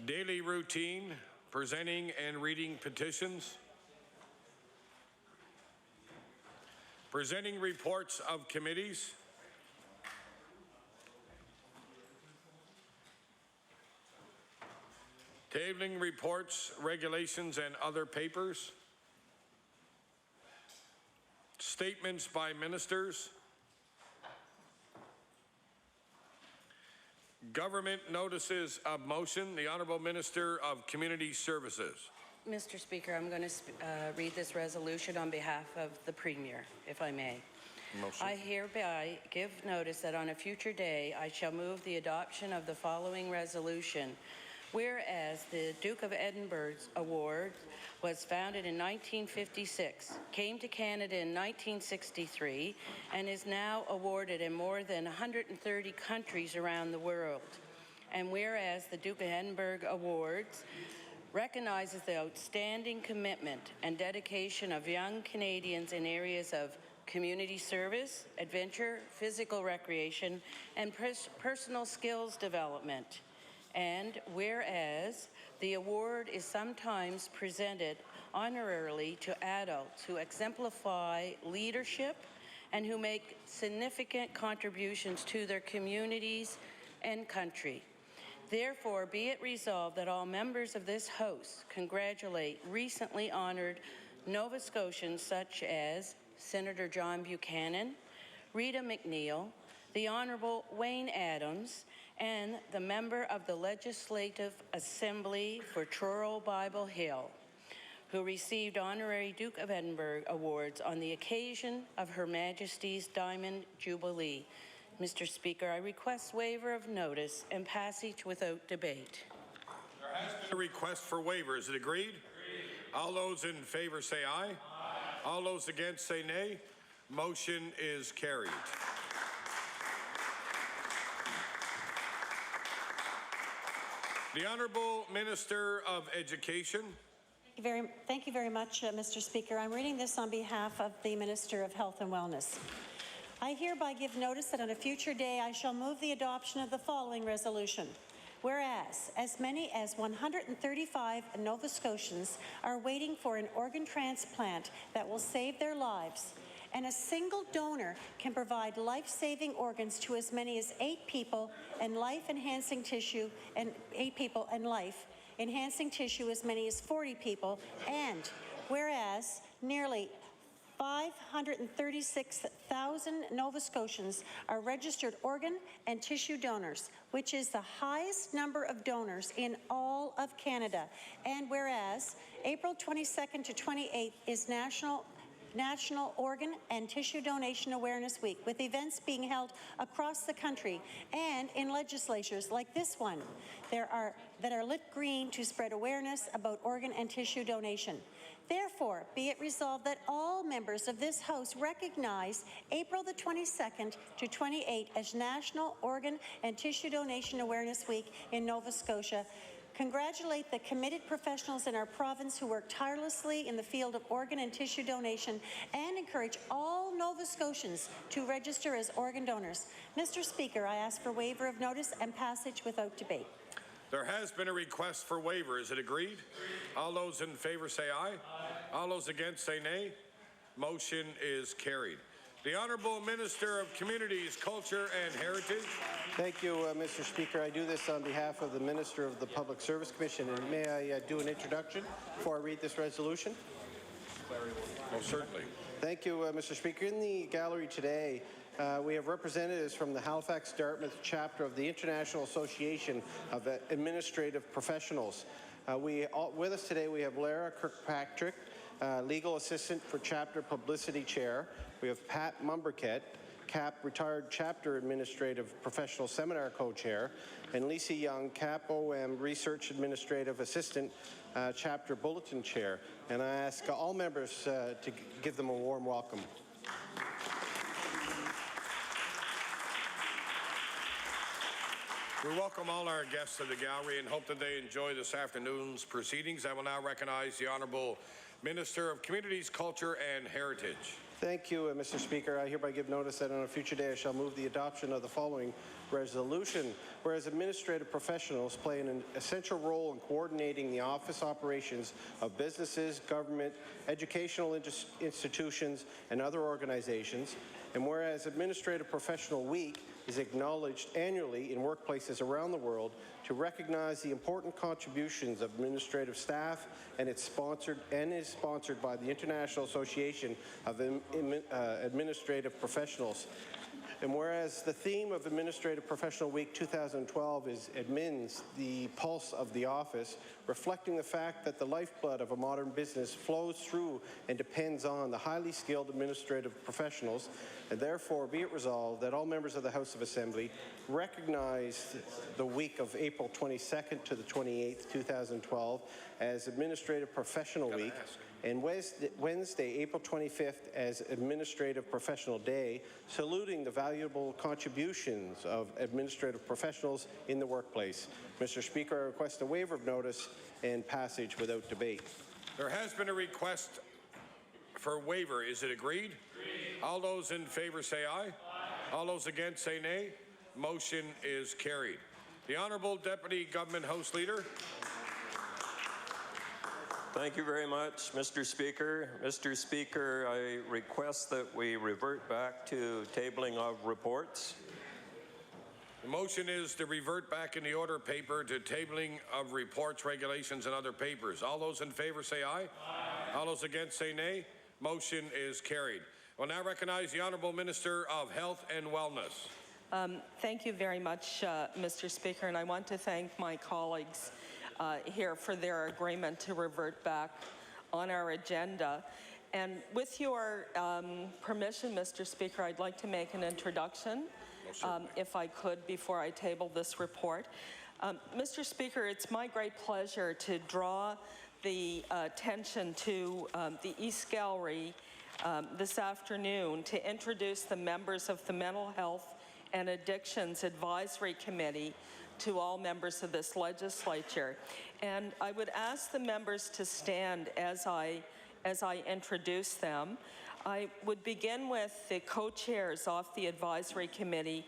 Daily routine, presenting and reading petitions. Presenting reports of committees. Tabling reports, regulations, and other papers. Statements by ministers. Government notices of motion. The Honourable Minister of Community Services. Mr. Speaker, I'm going to read this resolution on behalf of the Premier, if I may. Motion. I hereby give notice that on a future day I shall move the adoption of the following resolution. Whereas the Duke of Edinburgh's Award was founded in 1956, came to Canada in 1963, and is now awarded in more than 130 countries around the world. And whereas the Duke of Edinburgh Awards recognizes the outstanding commitment and dedication of young Canadians in areas of community service, adventure, physical recreation, and personal skills development. And whereas the award is sometimes presented honorarily to adults who exemplify leadership and who make significant contributions to their communities and country. Therefore, be it resolved that all members of this House congratulate recently honored Nova Scotians such as Senator John Buchanan, Rita McNeil, the Honourable Wayne Adams, and the member of the Legislative Assembly for Truro Bible Hill, who received honorary Duke of Edinburgh Awards on the occasion of Her Majesty's Diamond Jubilee. Mr. Speaker, I request waiver of notice and passage without debate. There has been a request for waiver. Is it agreed? Agreed. All those in favour say aye. Aye. All those against say nay. Motion is carried. The Honourable Minister of Education. Thank you very much, Mr. Speaker. I'm reading this on behalf of the Minister of Health and Wellness. I hereby give notice that on a future day I shall move the adoption of the following resolution. Whereas, as many as 135 Nova Scotians are waiting for an organ transplant that will save their lives, and a single donor can provide life-saving organs to as many as 8 people and life-enhancing tissue, and 8 people and life-enhancing tissue as many as 40 people, and whereas nearly 536,000 Nova Scotians are registered organ and tissue donors, which is the highest number of donors in all of Canada. And whereas April 22nd to 28th is National National Organ and Tissue Donation Awareness Week, with events being held across the country and in legislatures like this one that are lit green to spread awareness about organ and tissue donation. Therefore, be it resolved that all members of this House recognize April the 22nd to 28th as National Organ and Tissue Donation Awareness Week in Nova Scotia. Congratulate the committed professionals in our province who work tirelessly in the field of organ and tissue donation, and encourage all Nova Scotians to register as organ donors. Mr. Speaker, I ask for waiver of notice and passage without debate. There has been a request for waiver. Is it agreed? All those in favour say aye. All those against say nay. Motion is carried. The Honourable Minister of Communities, Culture and Heritage. Thank you, Mr. Speaker. I do this on behalf of the Minister of the Public Service Commission. And may I do an introduction before I read this resolution? Most certainly. Thank you, Mr. Speaker. In the gallery today, we have representatives from the Halifax-Dartmouth chapter of the International Association of Administrative Professionals. With us today, we have Lara Kirkpatrick, Legal Assistant for Chapter Publicity Chair. We have Pat Mumberket, CAP Retired Chapter Administrative Professional Seminar Co-Chair, and Lisa Young, CAP OM Research Administrative Assistant Chapter Bulletin Chair. And I ask all members to give them a warm welcome. We welcome all our guests to the gallery and hope that they enjoy this afternoon's proceedings. I will now recognize the Honourable Minister of Communities, Culture and Heritage. Thank you, Mr. Speaker. I hereby give notice that on a future day I shall move the adoption of the following resolution. Whereas administrative professionals play an essential role in coordinating the office operations of businesses, government, educational institutions, and other organizations, and whereas Administrative Professional Week is acknowledged annually in workplaces around the world to recognize the important contributions of administrative staff, and is sponsored by the International Association of Administrative Professionals. And whereas the theme of Administrative Professional Week 2012 is Admins, the pulse of the office, reflecting the fact that the lifeblood of a modern business flows through and depends on the highly skilled administrative professionals, and therefore be it resolved that all members of the House of Assembly recognize the week of April 22nd to the 28th, 2012 as Administrative Professional Week, and Wednesday, April 25th as Administrative Professional Day, saluting the valuable contributions of administrative professionals in the workplace. Mr. Speaker, I request a waiver of notice and passage without debate. There has been a request for waiver. Is it agreed? Agreed. All those in favour say aye. Aye. All those against say nay. Motion is carried. The Honourable Deputy Government House Leader. Thank you very much, Mr. Speaker. Mr. Speaker, I request that we revert back to tabling of reports. The motion is to revert back in the order paper to tabling of reports, regulations, and other papers. All those in favour say aye. Aye. All those against say nay. Motion is carried. I will now recognize the Honourable Minister of Health and Wellness. Thank you very much, Mr. Speaker, and I want to thank my colleagues here for their agreement to revert back on our agenda. And with your permission, Mr. Speaker, I'd like to make an introduction, if I could, before I table this report. Mr. Speaker, it's my great pleasure to draw the attention to the East Gallery this afternoon to introduce the members of the Mental Health and Addictions Advisory Committee to all members of this legislature. And I would ask the members to stand as I introduce them. I would begin with the co-chairs of the advisory committee,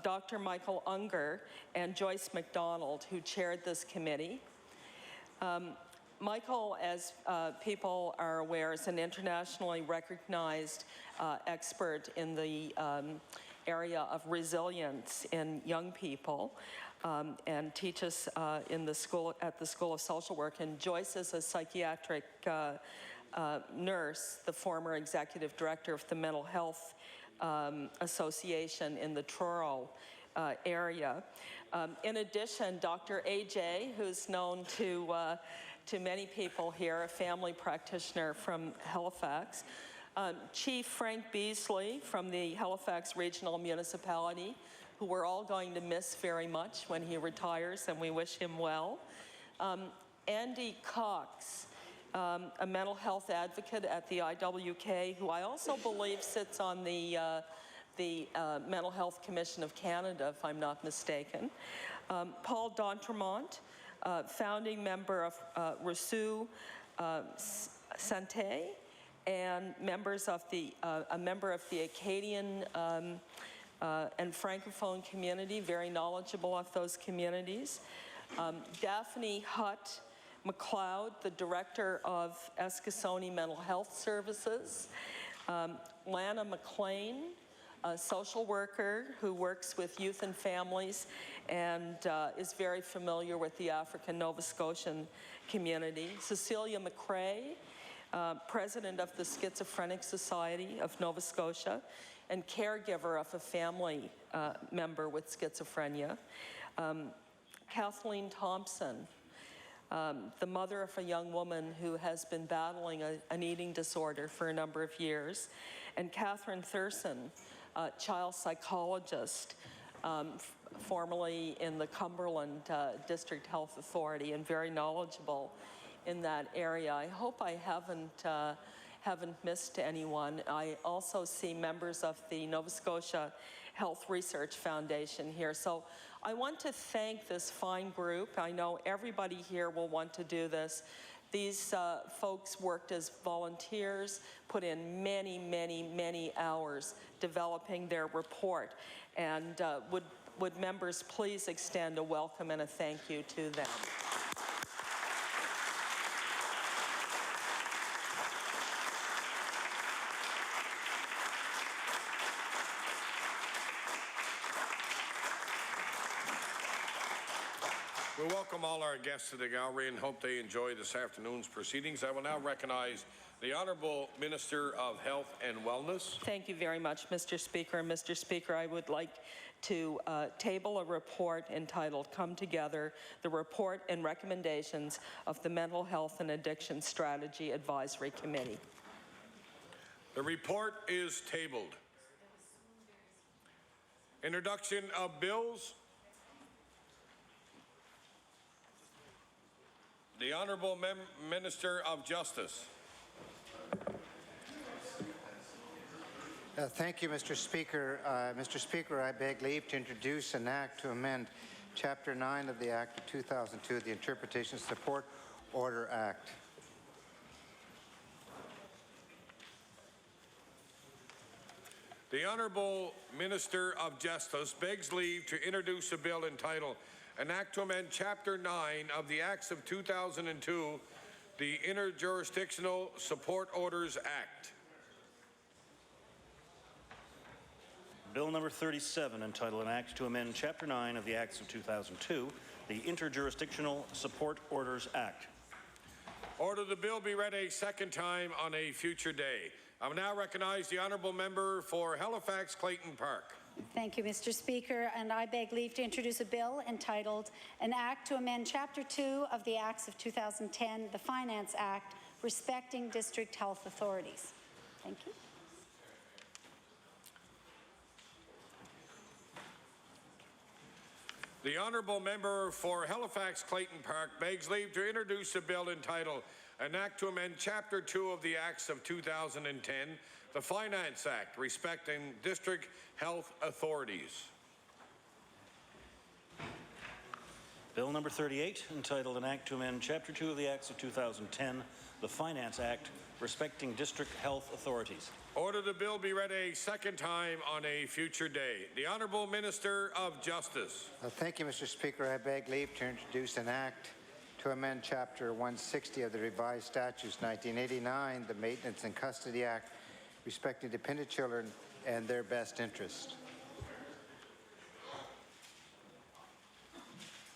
Dr. Michael Unger and Joyce McDonald, who chaired this committee. Michael, as people are aware, is an internationally recognized expert in the area of resilience in young people, and teaches at the School of Social Work. And Joyce is a psychiatric nurse, the former executive director of the Mental Health Association in the Truro area. In addition, Dr. AJ, who's known to many people here, a family practitioner from Halifax, Chief Frank Beasley from the Halifax Regional Municipality, who we're all going to miss very much when he retires, and we wish him well. Andy Cox, a mental health advocate at the IWK, who I also believe sits on the Mental Health Commission of Canada, if I'm not mistaken. Paul D'Entremont, founding member of Rousseau Santé, and a member of the Acadian and Francophone community, very knowledgeable of those communities. Daphne Hutt McLeod, the director of Eskasoni Mental Health Services. Lana McLean, a social worker who works with youth and families and is very familiar with the African Nova Scotian community. Cecilia McRae, president of the Schizophrenic Society of Nova Scotia and caregiver of a family member with schizophrenia. Kathleen Thompson, the mother of a young woman who has been battling an eating disorder for a number of years. And Catherine Thurston, child psychologist, formerly in the Cumberland District Health Authority and very knowledgeable in that area. I hope I haven't missed anyone. I also see members of the Nova Scotia Health Research Foundation here. So I want to thank this fine group. I know everybody here will want to do this. These folks worked as volunteers, put in many, many, many hours developing their report. And would members please extend a welcome and a thank you to them. We welcome all our guests to the gallery and hope they enjoy this afternoon's proceedings. I will now recognize the Honourable Minister of Health and Wellness. Thank you very much, Mr. Speaker. Mr. Speaker, I would like to table a report entitled Come Together, the report and recommendations of the Mental Health and Addiction Strategy Advisory Committee. The report is tabled. Introduction of bills. The Honourable Minister of Justice. Thank you, Mr. Speaker. Mr. Speaker, I beg leave to introduce an act to amend Chapter 9 of the Act of 2002, the Interpretation Support Order Act. The Honourable Minister of Justice begs leave to introduce a bill entitled An Act to Amend Chapter 9 of the Acts of 2002, the Interjurisdictional Support Orders Act. Bill number 37, entitled An Act to Amend Chapter 9 of the Acts of 2002, the Interjurisdictional Support Orders Act. Order the bill be read a second time on a future day. I will now recognize the Honourable Member for Halifax Clayton Park. Thank you, Mr. Speaker, and I beg leave to introduce a bill entitled An Act to Amend Chapter 2 of the Acts of 2010, the Finance Act, respecting district health authorities. Thank you. The Honourable Member for Halifax Clayton Park begs leave to introduce a bill entitled An Act to Amend Chapter 2 of the Acts of 2010, the Finance Act, respecting district health authorities. Bill number 38, entitled An Act to Amend Chapter 2 of the Acts of 2010, the Finance Act, respecting district health authorities. Order the bill be read a second time on a future day. The Honourable Minister of Justice. Thank you, Mr. Speaker. I beg leave to introduce an act to amend Chapter 160 of the Revised Statutes 1989, the Maintenance and Custody Act, respecting dependent children and their best interest.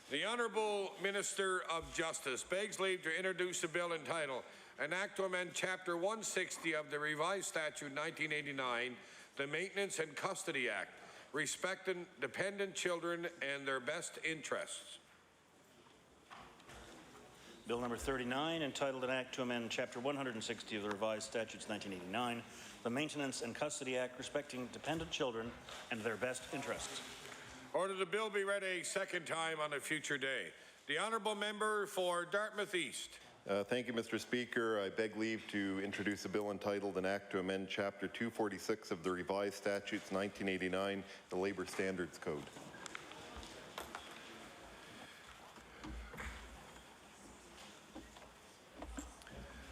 The Honourable Minister of Justice begs leave to introduce a bill entitled An Act to Amend Chapter 160 of the Revised Statute 1989, the Maintenance and Custody Act, respecting dependent children and their best interests. Bill number 39, entitled An Act to Amend Chapter 160 of the Revised Statutes 1989, the Maintenance and Custody Act respecting dependent children and their best interests. Order the bill be read a second time on a future day. The honourable member for Dartmouth East. Thank you, Mr. Speaker. I beg leave to introduce a bill entitled An Act to Amend Chapter 246 of the Revised Statutes 1989, the Labour Standards Code.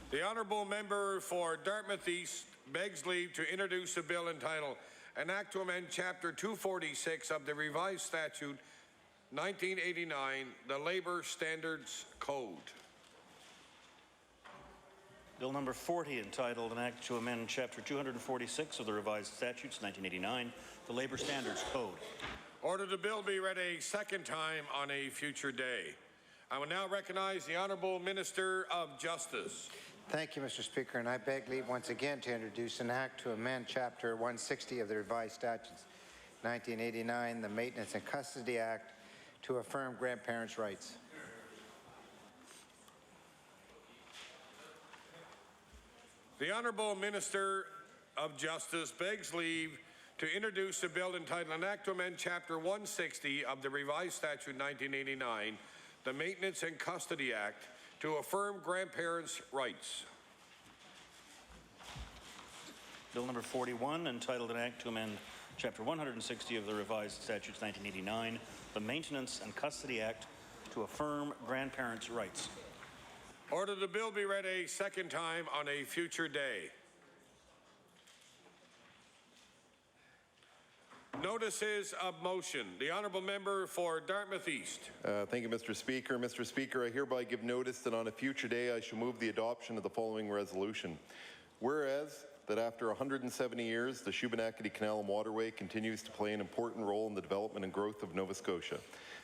The honourable member for Dartmouth East begs leave to introduce a bill entitled An Act to Amend Chapter 246 of the Revised Statute 1989, the Labour Standards Code. Bill number 40, entitled An Act to Amend Chapter 246 of the Revised Statutes 1989, the Labour Standards Code. Order the bill be read a second time on a future day. I will now recognize the Honourable Minister of Justice. Thank you, Mr. Speaker, and I beg leave once again to introduce an act to amend Chapter 160 of the Revised Statutes 1989, the Maintenance and Custody Act, to affirm grandparents' rights. The Honourable Minister of Justice begs leave to introduce a bill entitled An Act to Amend Chapter 160 of the Revised Statute 1989, the Maintenance and Custody Act, to affirm grandparents' rights. Bill number 41, entitled An Act to Amend Chapter 160 of the Revised Statutes 1989, the Maintenance and Custody Act, to affirm grandparents' rights. Order the bill be read a second time on a future day. Notices of motion. The honourable member for Dartmouth East. Thank you, Mr. Speaker. Mr. Speaker, I hereby give notice that on a future day I shall move the adoption of the following resolution. Whereas that after 170 years, the Shubenacadie Canal and Waterway continues to play an important role in the development and growth of Nova Scotia.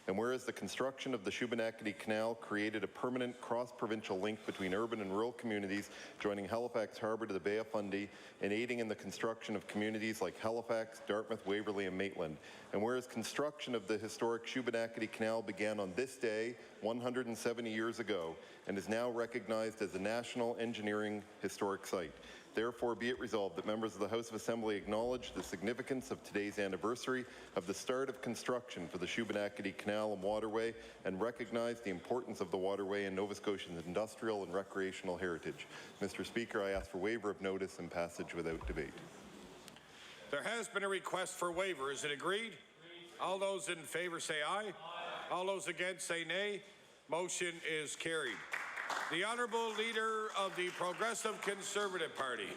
And whereas the construction of the Shubenacadie Canal created a permanent cross-provincial link between urban and rural communities joining Halifax Harbour to the Bay of Fundy and aiding in the construction of communities like Halifax, Dartmouth, Waverley and Maitland. And whereas construction of the historic Shubenacadie Canal began on this day 170 years ago and is now recognized as a National Engineering Historic Site. Therefore, be it resolved that members of the House of Assembly acknowledge the significance of today's anniversary of the start of construction for the Shubenacadie Canal and Waterway and recognize the importance of the waterway in Nova Scotia's industrial and recreational heritage. Mr. Speaker, I ask for waiver of notice and passage without debate. There has been a request for waiver. Is it agreed? All those in favour say aye. All those against say nay. Motion is carried. The Honourable Leader of the Progressive Conservative Party.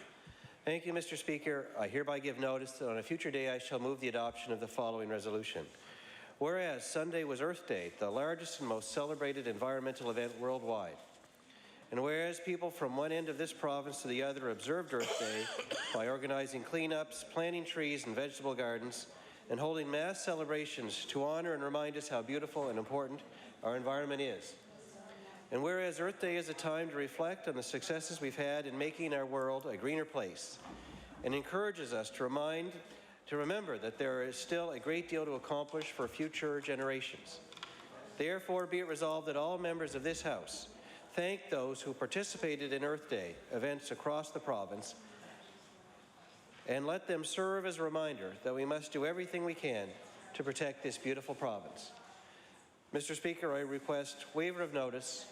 Thank you, Mr. Speaker. I hereby give notice that on a future day I shall move the adoption of the following resolution. Whereas Sunday was Earth Day, the largest and most celebrated environmental event worldwide. And whereas people from one end of this province to the other observed Earth Day by organizing cleanups, planting trees and vegetable gardens, and holding mass celebrations to honor and remind us how beautiful and important our environment is. And whereas Earth Day is a time to reflect on the successes we've had in making our world a greener place and encourages us to remember that there is still a great deal to accomplish for future generations. Therefore, be it resolved that all members of this House thank those who participated in Earth Day events across the province and let them serve as a reminder that we must do everything we can to protect this beautiful province. Mr. Speaker, I request waiver of notice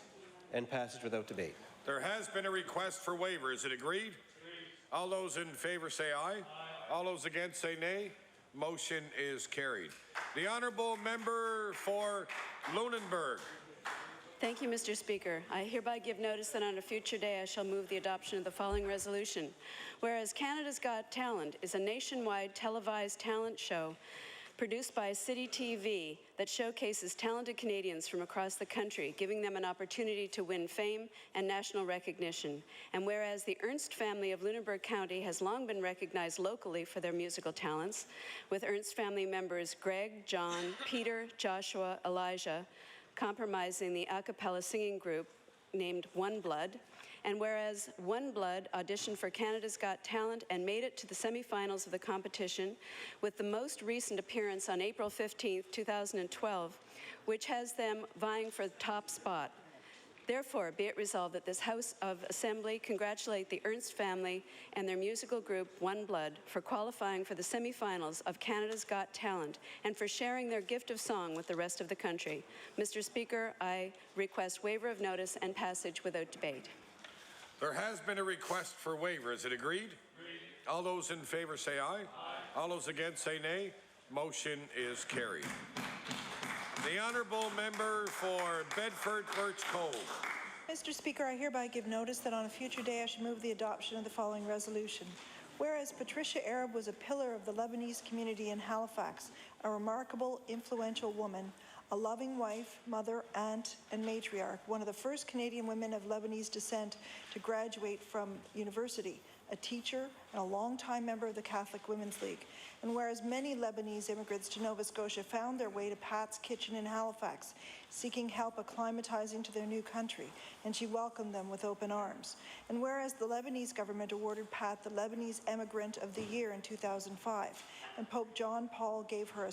and passage without debate. There has been a request for waiver. Is it agreed? All those in favour say aye. All those against say nay. Motion is carried. The Honourable Member for Lunenburg. Thank you, Mr. Speaker. I hereby give notice that on a future day I shall move the adoption of the following resolution. Whereas Canada's Got Talent is a nationwide televised talent show produced by City TV that showcases talented Canadians from across the country, giving them an opportunity to win fame and national recognition. And whereas the Ernst family of Lunenburg County has long been recognized locally for their musical talents, with Ernst family members Greg, John, Peter, Joshua, Elijah, comprising the a cappella singing group named One Blood. And whereas One Blood auditioned for Canada's Got Talent and made it to the semifinals of the competition, with the most recent appearance on April 15, 2012, which has them vying for the top spot. Therefore, be it resolved that this House of Assembly congratulate the Ernst family and their musical group One Blood for qualifying for the semifinals of Canada's Got Talent and for sharing their gift of song with the rest of the country. Mr. Speaker, I request waiver of notice and passage without debate. There has been a request for waiver. Is it agreed? Agreed. All those in favor say aye. Aye. All those against say nay. Motion is carried. The honourable member for Bedford Birch Cove. Mr. Speaker, I hereby give notice that on a future day I should move the adoption of the following resolution. Whereas Patricia Arab was a pillar of the Lebanese community in Halifax, a remarkable, influential woman, a loving wife, mother, aunt, and matriarch, one of the first Canadian women of Lebanese descent to graduate from university, a teacher, and a longtime member of the Catholic Women's League. And whereas many Lebanese immigrants to Nova Scotia found their way to Pat's Kitchen in Halifax, seeking help acclimatizing to their new country, and she welcomed them with open arms. And whereas the Lebanese government awarded Pat the Lebanese Emigrant of the Year in 2005, and Pope John Paul II gave her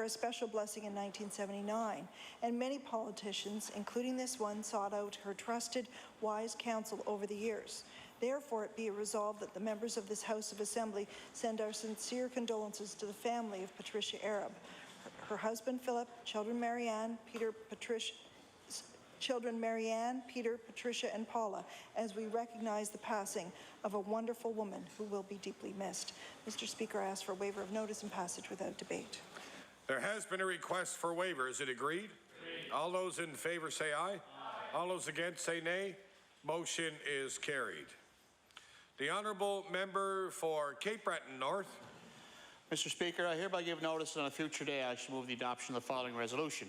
a special blessing in 1979, and many politicians, including this one, sought out her trusted, wise counsel over the years. Therefore, it be resolved that the members of this House of Assembly send our sincere condolences to the family of Patricia Arab, her husband Philip, children Marianne, Peter, Patricia, and Paula, as we recognize the passing of a wonderful woman who will be deeply missed. Mr. Speaker, I ask for waiver of notice and passage without debate. There has been a request for waiver. Is it agreed? Agreed. All those in favor say aye. Aye. All those against say nay. Motion is carried. The honourable member for Cape Breton North. Mr. Speaker, I hereby give notice that on a future day I shall move the adoption of the following resolution.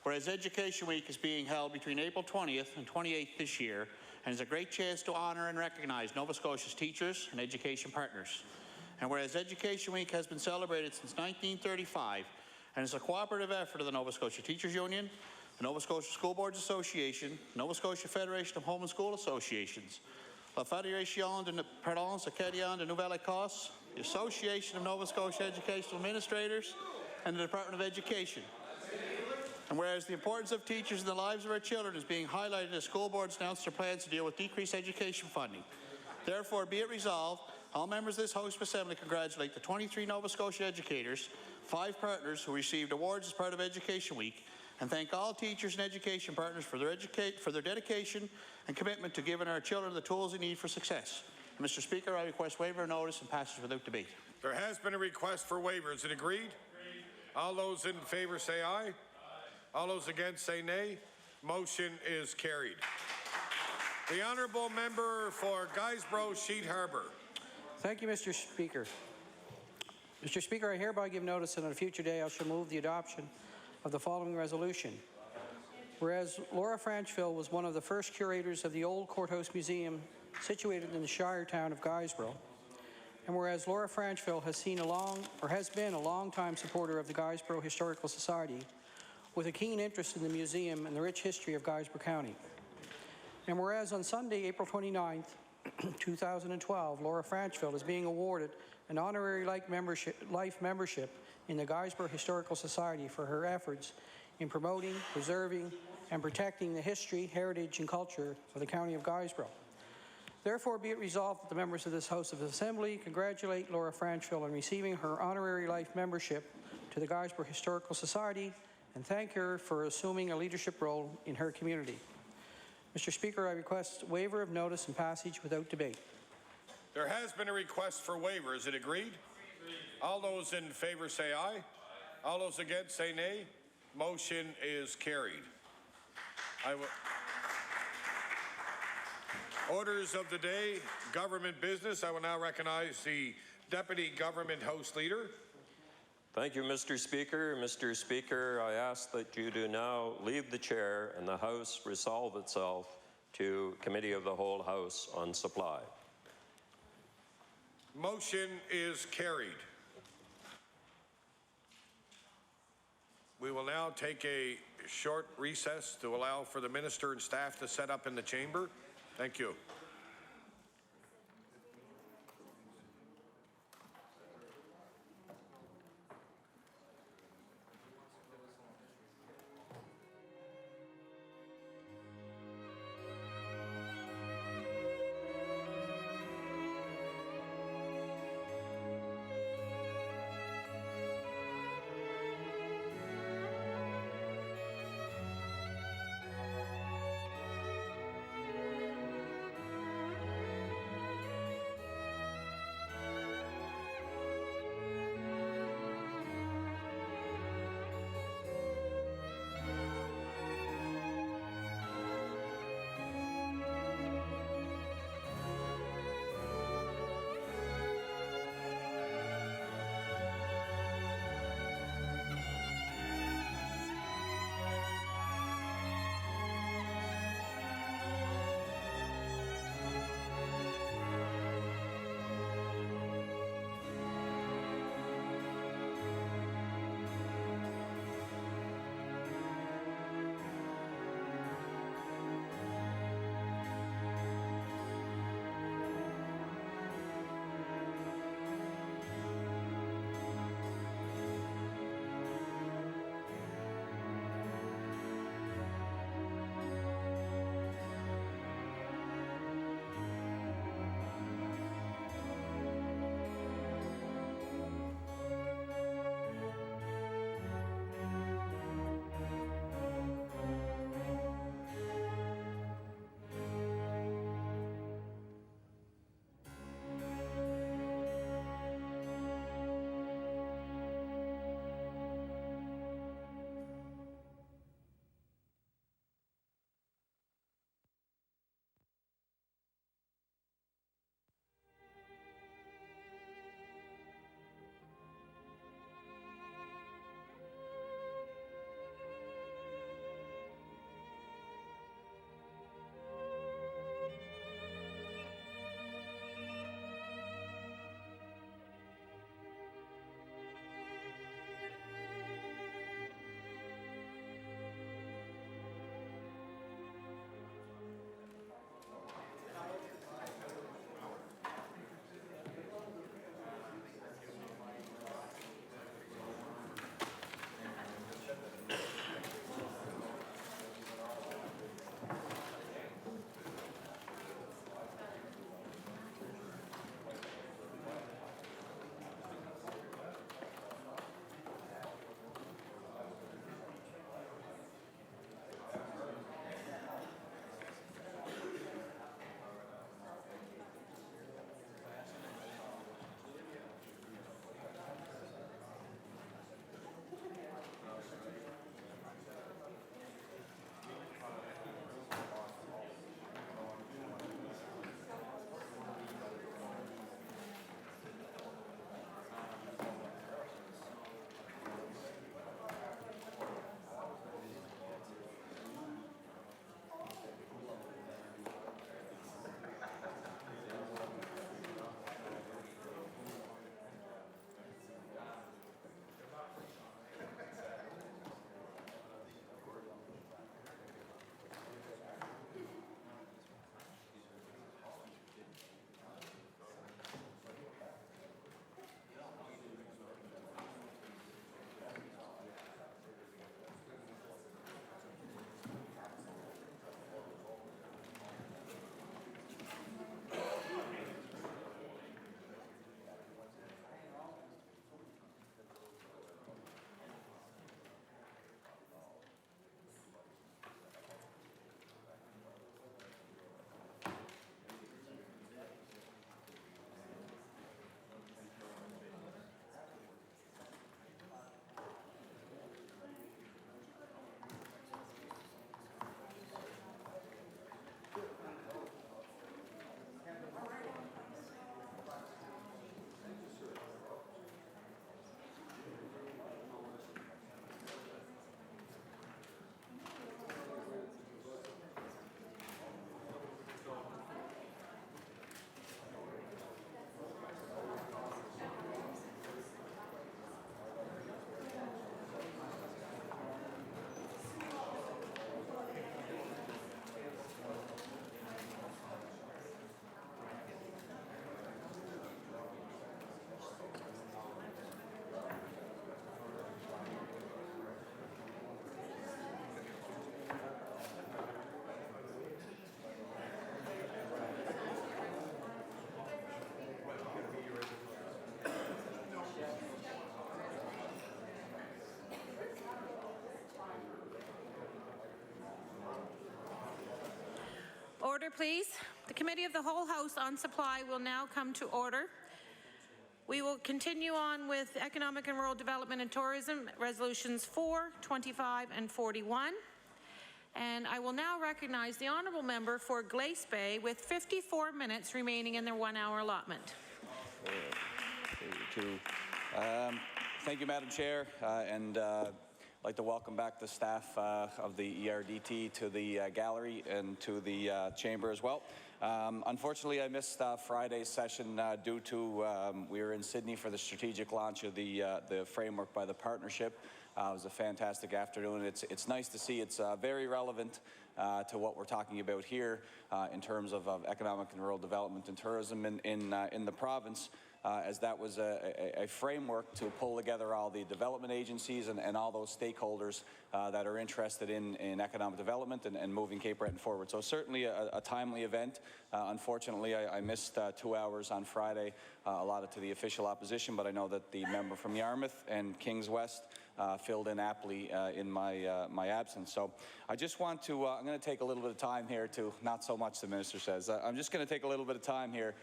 Whereas Education Week is being held between April 20th and 28th this year, and is a great chance to honour and recognise Nova Scotia's teachers and education partners. And whereas Education Week has been celebrated since 1935, and is a cooperative effort of the Nova Scotia Teachers Union, the Nova Scotia School Boards Association, Nova Scotia Federation of Home and School Associations, La Fédération de Parents Acadiens de Nouvelle-Écosse, the Association of Nova Scotia Educational Administrators, and the Department of Education. And whereas the importance of teachers in the lives of our children is being highlighted as school boards announce their plans to deal with decreased education funding. Therefore, be it resolved, all members of this House of Assembly congratulate the 23 Nova Scotia educators, 5 partners who received awards as part of Education Week, and thank all teachers and education partners for their dedication and commitment to giving our children the tools they need for success. And Mr. Speaker, I request waiver of notice and passage without debate. There has been a request for waiver. Is it agreed? Agreed. All those in favor say aye. Aye. All those against say nay. Motion is carried. The honourable member for Guysborough Sheet Harbour. Thank you, Mr. Speaker. Mr. Speaker, I hereby give notice that on a future day I shall move the adoption of the following resolution. Whereas Laura Franchville was one of the first curators of the Old Courthouse Museum situated in the Shire town of Guysborough, and whereas Laura Franchville has been a long-time supporter of the Guysborough Historical Society with a keen interest in the museum and the rich history of Guysborough County. And whereas on Sunday, April 29th, 2012, Laura Franchville is being awarded an honorary life membership in the Guysborough Historical Society for her efforts in promoting, preserving, and protecting the history, heritage, and culture of the County of Guysborough. Therefore, be it resolved that the members of this House of Assembly congratulate Laura Franchville on receiving her honorary life membership to the Guysborough Historical Society and thank her for assuming a leadership role in her community. Mr. Speaker, I request waiver of notice and passage without debate. There has been a request for waiver. Is it agreed? Agreed. All those in favor say aye. Aye. All those against say nay. Motion is carried. Orders of the day, government business. I will now recognize the Deputy Government House Leader. Thank you, Mr. Speaker. Mr. Speaker, I ask that you do now leave the chair and the House resolve itself to Committee of the Whole House on Supply. Motion is carried. We will now take a short recess to allow for the Minister and staff to set up in the chamber. Thank you. Order, please. The Committee of the Whole House on Supply will now come to order. We will continue on with Economic and Rural Development and Tourism, Resolutions 4, 25 and 41. And I will now recognize the Honourable Member for Glace Bay with 54 minutes remaining in their 1-hour allotment. Thank you, Madam Chair, and I'd like to welcome back the staff of the ERDT to the gallery and to the chamber as well. Unfortunately, I missed Friday's session due to we were in Sydney for the strategic launch of the framework by the partnership. It was a fantastic afternoon. It's nice to see it's very relevant to what we're talking about here in terms of economic and rural development and tourism in the province. As that was a framework to pull together all the development agencies and all those stakeholders that are interested in economic development and moving Cape Breton forward. So certainly a timely event. Unfortunately, I missed 2 hours on Friday allotted to the official opposition, but I know that the member from Yarmouth and Kings West filled in aptly in my absence. So I just want to, I'm going to take a little bit of time here to, not so much the Minister says, I'm just going to take a little bit of time here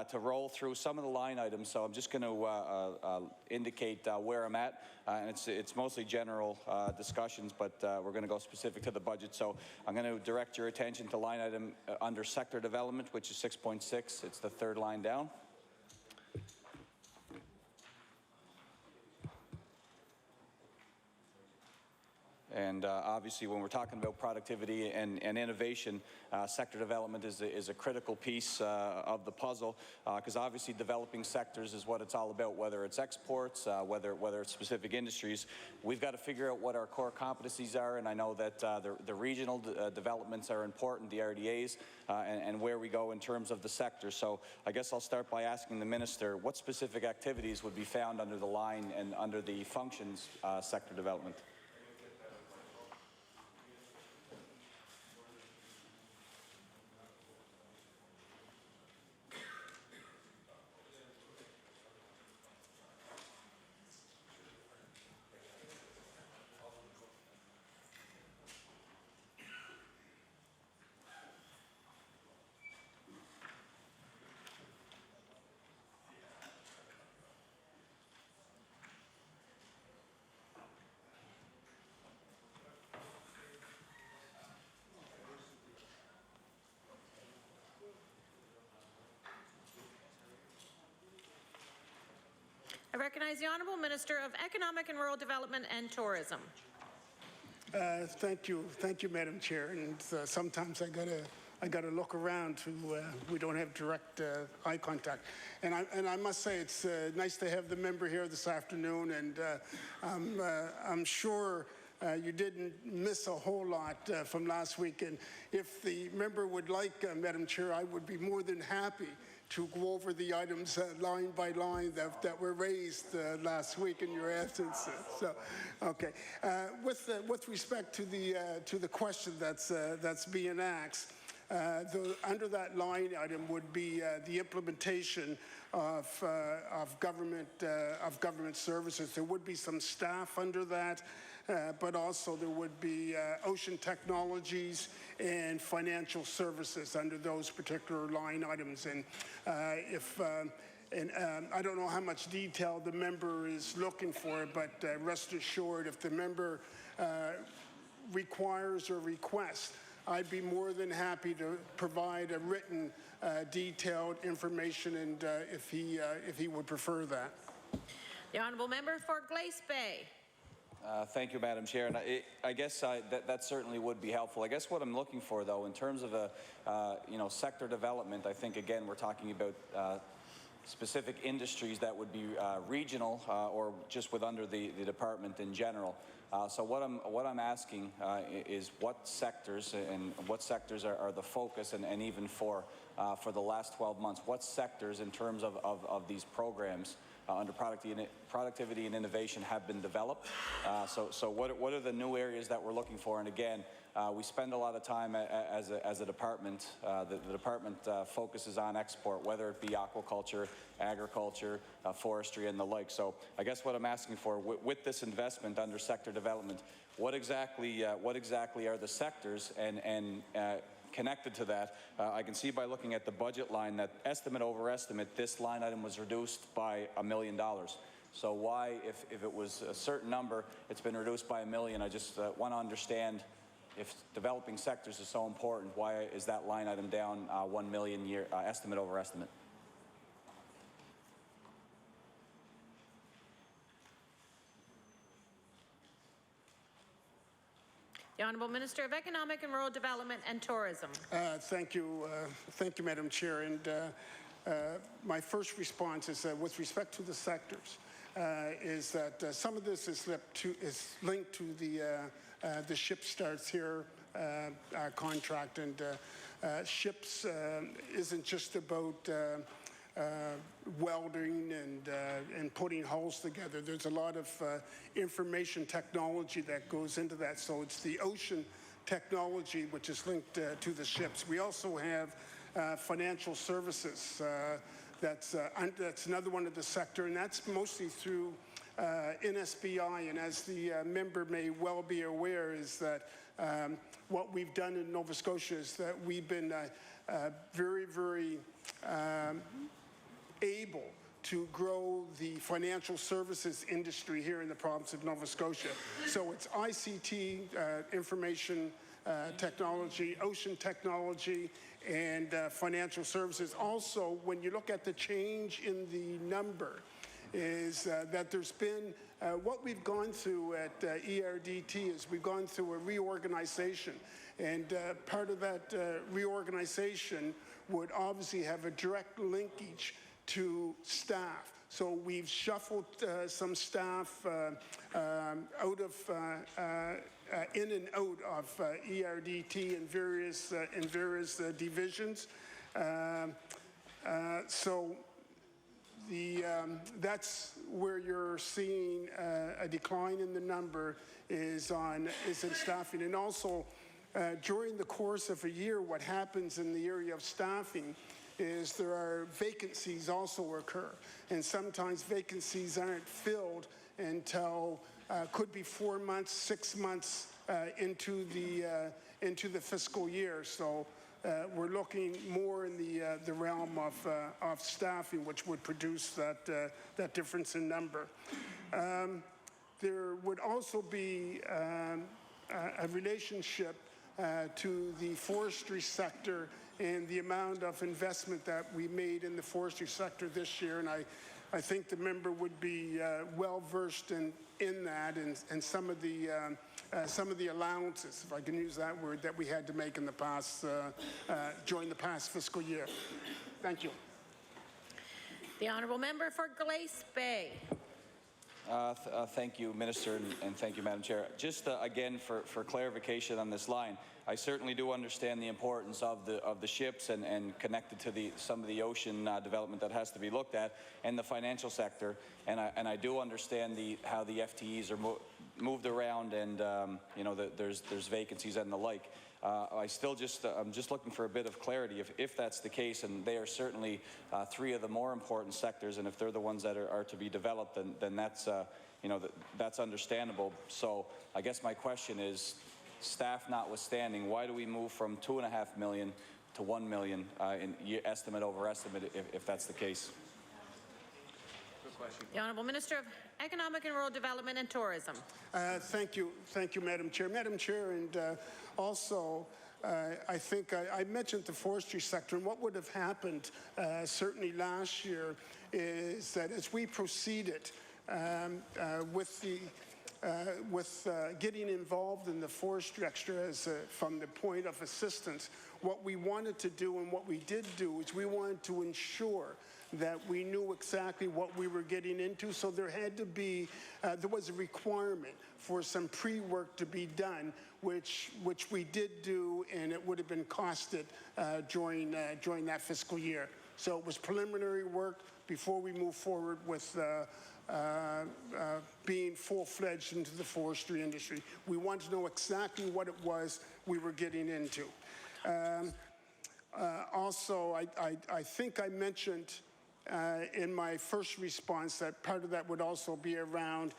to roll through some of the line items. So I'm just going to indicate where I'm at. And it's mostly general discussions, but we're going to go specific to the budget. So I'm going to direct your attention to line item under sector development, which is 6.6. It's the third line down. And obviously, when we're talking about productivity and innovation, sector development is a critical piece of the puzzle, because obviously developing sectors is what it's all about, whether it's exports, whether it's specific industries. We've got to figure out what our core competencies are, and I know that the regional developments are important, the RDAs, and where we go in terms of the sector. So I guess I'll start by asking the Minister, what specific activities would be found under the line and under the functions sector development? I recognize the Honourable Minister of Economic and Rural Development and Tourism. Thank you, Madam Chair. And sometimes I gotta look around to we don't have direct eye contact. And I must say it's nice to have the member here this afternoon. And I'm sure you didn't miss a whole lot from last week. And if the member would like, Madam Chair, I would be more than happy to go over the items line by line that were raised last week in your absence. So, okay. With respect to the question that's being asked, under that line item would be the implementation of government services. There would be some staff under that. But also there would be ocean technologies and financial services under those particular line items. And I don't know how much detail the member is looking for, but rest assured, if the member requires or requests, I'd be more than happy to provide a written, detailed information, and if he would prefer that. The Honourable Member for Glace Bay. Thank you, Madam Chair. And I guess that certainly would be helpful. I guess what I'm looking for, though, in terms of sector development, I think again we're talking about specific industries that would be regional or just with under the department in general. So what I'm asking is what sectors are the focus, and even for the last 12 months, what sectors in terms of these programs under productivity and innovation have been developed. So what are the new areas that we're looking for? And again, we spend a lot of time as a department. The department focuses on export, whether it be aquaculture, agriculture, forestry, and the like. So I guess what I'm asking for with this investment under sector development, what exactly are the sectors, and connected to that, I can see by looking at the budget line that estimate over estimate, this line item was reduced by $1 million. So why, if it was a certain number, it's been reduced by $1 million? I just want to understand, if developing sectors is so important, why is that line item down $1 million year estimate over estimate? The Honourable Minister of Economic and Rural Development and Tourism. Thank you, Madam Chair. And my first response is with respect to the sectors, is that some of this is linked to the ship starts here contract, and ships isn't just about welding and putting hulls together. There's a lot of information technology that goes into that. So it's the ocean technology which is linked to the ships. We also have financial services. That's another one of the sector, and that's mostly through NSBI. And as the member may well be aware, is that what we've done in Nova Scotia is that we've been very, very able to grow the financial services industry here in the province of Nova Scotia. So it's ICT, information technology, ocean technology, and financial services. Also, when you look at the change in the number, is that there's been, what we've gone through at ERDT is we've gone through a reorganization. And part of that reorganization would obviously have a direct linkage to staff. So we've shuffled some staff out of in and out of ERDT in various divisions. So that's where you're seeing a decline in the number is in staffing. And also during the course of a year, what happens in the area of staffing is there are vacancies also occur, and sometimes vacancies aren't filled until could be 4 months, 6 months into the fiscal year. So we're looking more in the realm of staffing, which would produce that difference in number. There would also be a relationship to the forestry sector and the amount of investment that we made in the forestry sector this year. And I think the member would be well versed in that and some of the allowances, if I can use that word, that we had to make in the past during the past fiscal year. Thank you. The Honourable Member for Glace Bay. Thank you, Minister, and thank you, Madam Chair. Just again for clarification on this line, I certainly do understand the importance of the ships and connected to some of the ocean development that has to be looked at, and the financial sector, and I do understand how the FTEs are moved around, and you know, there's vacancies and the like. I'm just looking for a bit of clarity if that's the case, and they are certainly three of the more important sectors, and if they're the ones that are to be developed, then that's you know, that's understandable. So I guess my question is, staff notwithstanding, why do we move from $2.5 million to $1 million in estimate over estimate if that's the case? Good question. The Honourable Minister of Economic and Rural Development and Tourism. Thank you, Madam Chair. Madam Chair, and also I think I mentioned the forestry sector, and what would have happened certainly last year is that as we proceeded with getting involved in the forestry sector from the point of assistance, what we wanted to do and what we did do is we wanted to ensure that we knew exactly what we were getting into. So there had to be, there was a requirement for some pre-work to be done, which we did do, and it would have been costed during that fiscal year. So it was preliminary work before we move forward with being full-fledged into the forestry industry. We wanted to know exactly what it was we were getting into. Also, I think I mentioned in my first response that part of that would also be around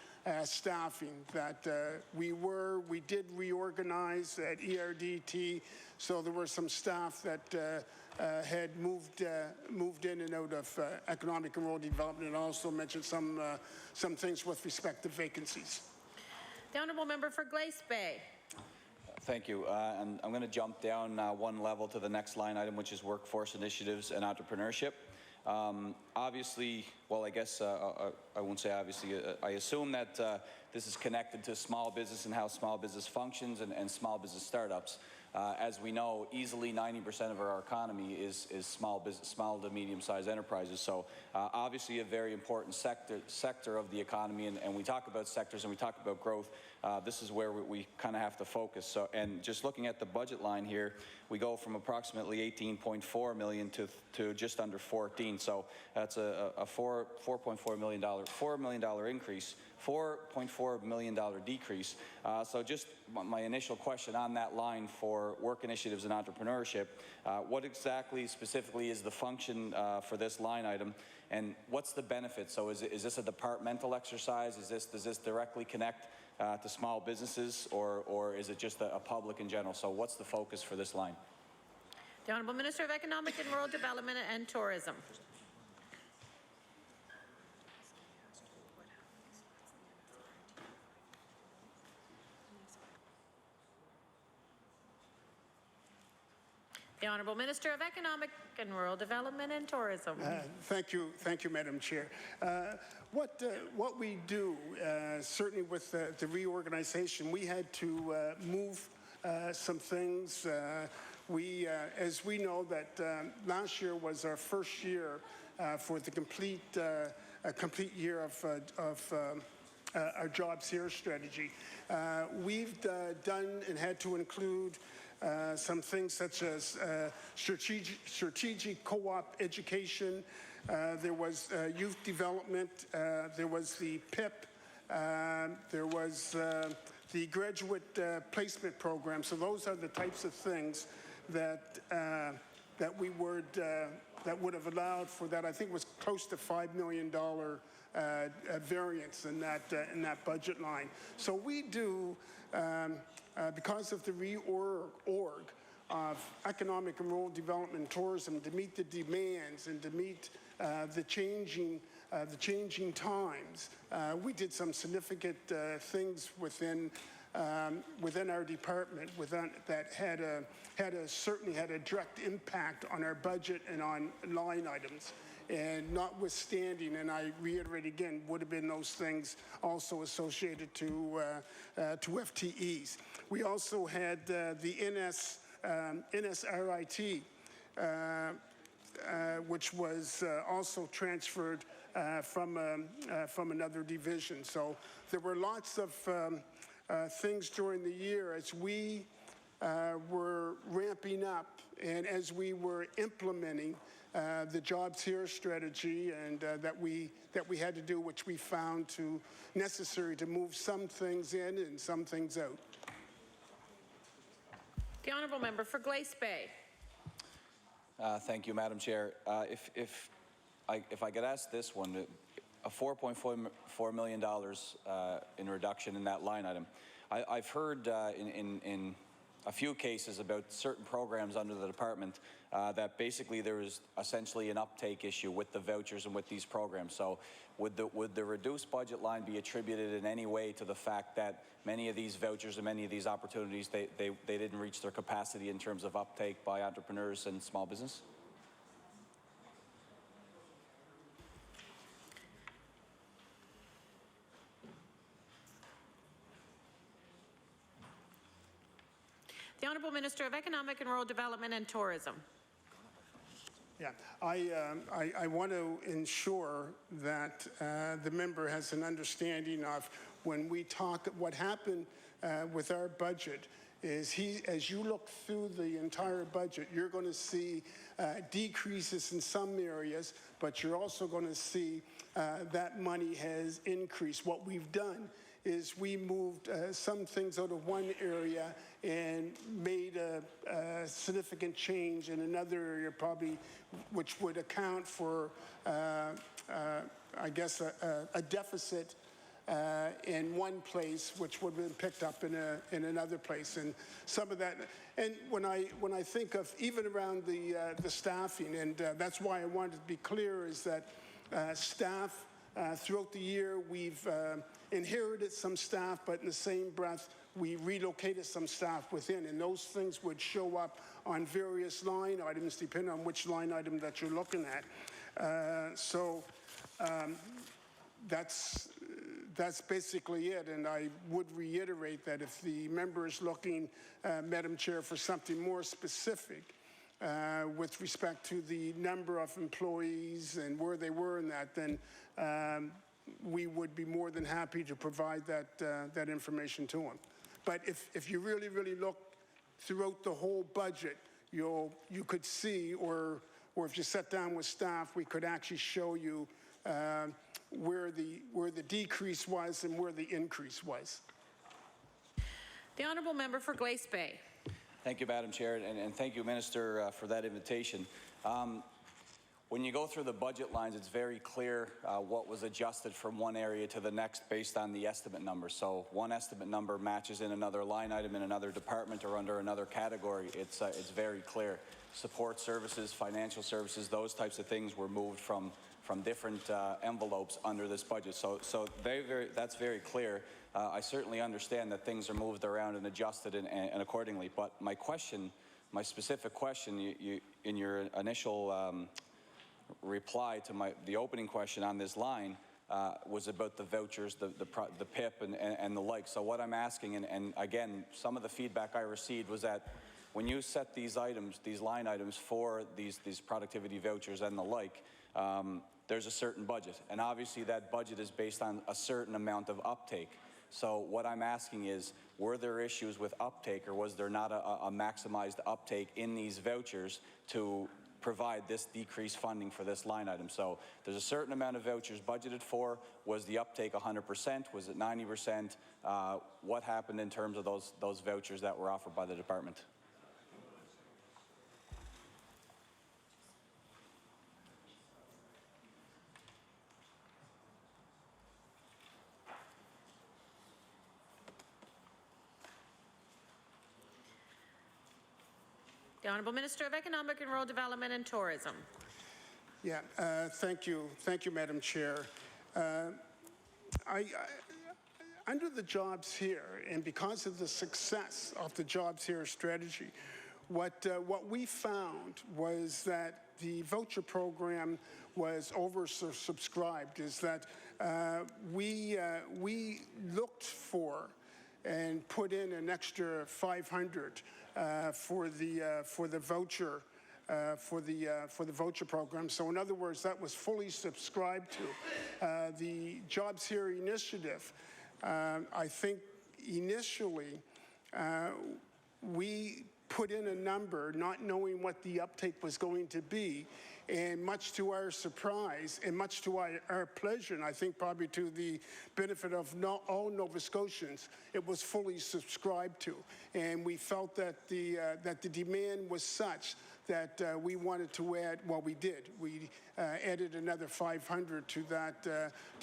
staffing, that we did reorganize at ERDT, so there were some staff that had moved in and out of economic and rural development, and also mentioned some things with respect to vacancies. The honourable member for Glace Bay. Thank you. And I'm going to jump down one level to the next line item, which is workforce initiatives and entrepreneurship. Obviously, well, I guess I won't say obviously. I assume that this is connected to small business and how small business functions and small business startups. As we know, easily 90% of our economy is small to medium-sized enterprises. So obviously a very important sector of the economy. And we talk about sectors and we talk about growth. This is where we kind of have to focus. So, and just looking at the budget line here, we go from approximately $18.4 million to just under 14. So that's a $4.4 million increase. $4.4 million decrease. So just my initial question on that line for work initiatives and entrepreneurship, what exactly specifically is the function for this line item, and what's the benefit? So is this a departmental exercise? Does this directly connect to small businesses, or is it just a public in general? So what's the focus for this line? The Honourable Minister of Economic and Rural Development and Tourism. The Honourable Minister of Economic and Rural Development and Tourism. Thank you, Madam Chair. What we do, certainly with the reorganization, we had to move some things. As we know that last year was our first year for the complete year of our Jobs Here strategy. We've done and had to include some things such as strategic co-op education. There was youth development. There was the PIP. There was the graduate placement program. So those are the types of things that we would that would have allowed for that. I think it was close to $5 million variance in that budget line. So we do. Because of the reorg of economic and rural development and tourism, to meet the demands and to meet the changing times, we did some significant things within our department that certainly had a direct impact on our budget and on line items. And notwithstanding, and I reiterate again, would have been those things also associated to FTEs. We also had the NSRIT, which was also transferred from another division. So there were lots of things during the year as we were ramping up and as we were implementing the Jobs Here strategy, and that we had to do, which we found necessary to move some things in and some things out. The Honourable Member for Glace Bay. Thank you, Madam Chair. If I could ask this one, a $4.4 million in reduction in that line item. I've heard in a few cases about certain programs under the department that basically there is essentially an uptake issue with the vouchers and with these programs. So would the reduced budget line be attributed in any way to the fact that many of these vouchers and many of these opportunities, they didn't reach their capacity in terms of uptake by entrepreneurs and small business? The Honourable Minister of Economic and Rural Development and Tourism. Yeah, I want to ensure that the member has an understanding of when we talk, what happened with our budget is as you look through the entire budget, you're going to see decreases in some areas, but you're also going to see that money has increased. What we've done is we moved some things out of one area and made a significant change in another area, probably, which would account for I guess, a deficit in one place, which would have been picked up in another place, and some of that. And when I think of even around the staffing, and that's why I wanted to be clear, is that staff throughout the year we've inherited some staff, but in the same breath we relocated some staff within, and those things would show up on various line items depending on which line item that you're looking at. That's basically it, and I would reiterate that if the member is looking, Madam Chair, for something more specific with respect to the number of employees and where they were in that, then we would be more than happy to provide that information to them. But if you really, really look throughout the whole budget, you could see, or if you sat down with staff, we could actually show you where the decrease was and where the increase was. The Honourable Member for Glace Bay. Thank you, Madam Chair, and thank you, Minister, for that invitation. When you go through the budget lines, it's very clear what was adjusted from one area to the next based on the estimate number. So one estimate number matches in another line item in another department or under another category. It's very clear. Support services, financial services, those types of things were moved from different envelopes under this budget. So that's very clear. I certainly understand that things are moved around and adjusted and accordingly. But my question, my specific question, you in your initial reply to the opening question on this line was about the vouchers, the PIP and the like. So what I'm asking, and again, some of the feedback I received was that when you set these items, these line items for these productivity vouchers and the like, there's a certain budget, and obviously that budget is based on a certain amount of uptake. So what I'm asking is, were there issues with uptake, or was there not a maximized uptake in these vouchers to provide this decreased funding for this line item? So there's a certain amount of vouchers budgeted for. Was the uptake 100%? Was it 90%? What happened in terms of those vouchers that were offered by the department? The Honourable Minister of Economic and Rural Development and Tourism. Yeah, thank you, Madam Chair. Under the Jobs Here, and because of the success of the Jobs Here strategy, what we found was that the voucher program was oversubscribed. Is that we looked for and put in an extra 500 for the voucher. For the voucher program. So in other words, that was fully subscribed to. The Jobs Here initiative, I think initially we put in a number not knowing what the uptake was going to be, and much to our surprise and much to our pleasure, and I think probably to the benefit of all Nova Scotians, it was fully subscribed to, and we felt that the demand was such that we wanted to add. Well, we did. We added another 500 to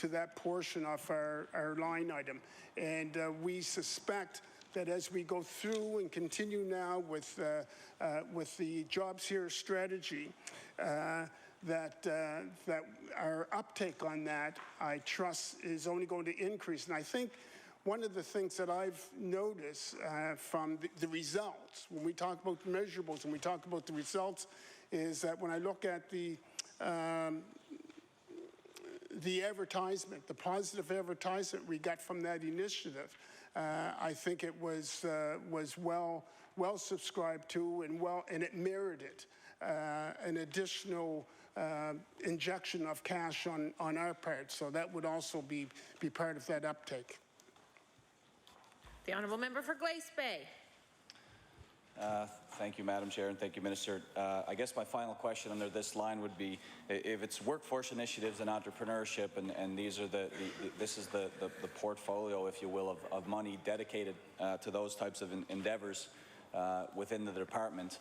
that portion of our line item, and we suspect that as we go through and continue now with the Jobs Here strategy, that our uptake on that, I trust, is only going to increase. And I think one of the things that I've noticed from the results, when we talk about measurables and we talk about the results, is that when I look at the advertisement, the positive advertisement we got from that initiative, I think it was well subscribed to, and it merited an additional injection of cash on our part. So that would also be part of that uptake. The Honourable Member for Glace Bay. Thank you, Madam Chair, and thank you, Minister. I guess my final question under this line would be, if it's workforce initiatives and entrepreneurship, and these are this is the portfolio, if you will, of money dedicated to those types of endeavors within the department,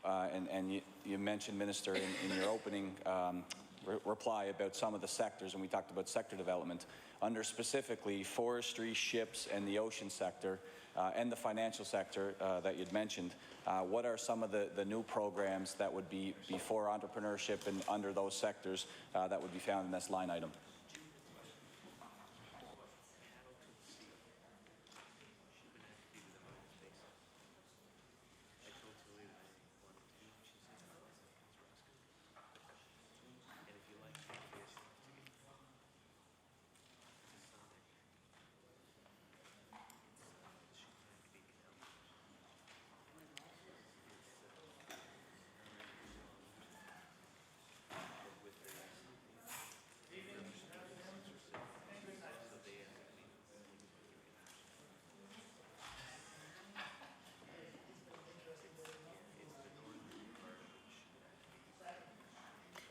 and you mentioned, Minister, in your opening reply about some of the sectors, and we talked about sector development, under specifically forestry, ships, and the ocean sector, and the financial sector that you'd mentioned. What are some of the new programs that would be for entrepreneurship and under those sectors that would be found in this line item?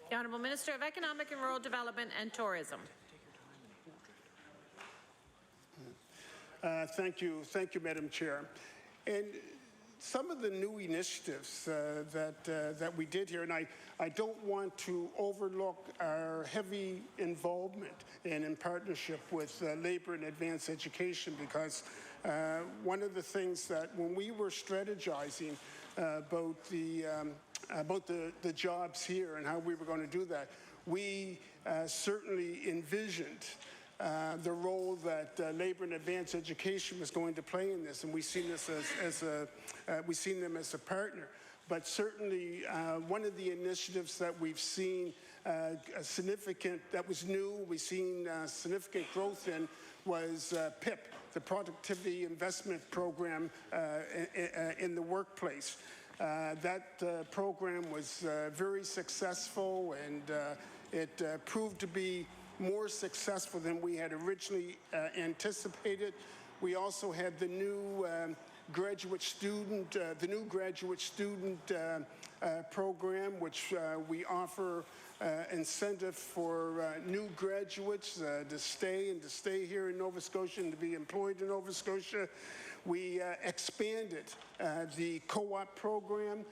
The Honourable Minister of Economic and Rural Development and Tourism. Thank you, Madam Chair. And some of the new initiatives that we did here, and I don't want to overlook our heavy involvement and in partnership with Labour and Advanced Education, because one of the things that when we were strategizing about the jobs here and how we were going to do that, we certainly envisioned the role that Labour and Advanced Education was going to play in this, and we've seen this we've seen them as a partner. But certainly, one of the initiatives that we've seen significant, that was new, we've seen significant growth in, was PIP, the Productivity Investment Program in the workplace. That program was very successful, and it proved to be more successful than we had originally anticipated. We also had the new graduate student program, which we offer incentive for new graduates to stay here in Nova Scotia and to be employed in Nova Scotia. We expanded the co-op program.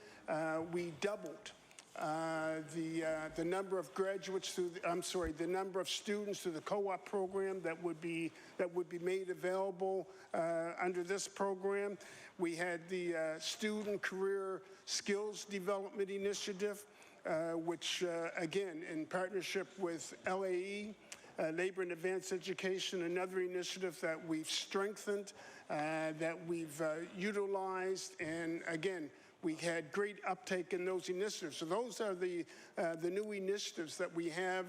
We doubled the number of graduates through the number of students through the co-op program that would be made available under this program. We had the Student Career Skills Development Initiative, which again, in partnership with LAE, Labour and Advanced Education, another initiative that we've strengthened, that we've utilized, and again, we had great uptake in those initiatives. So those are the new initiatives that we have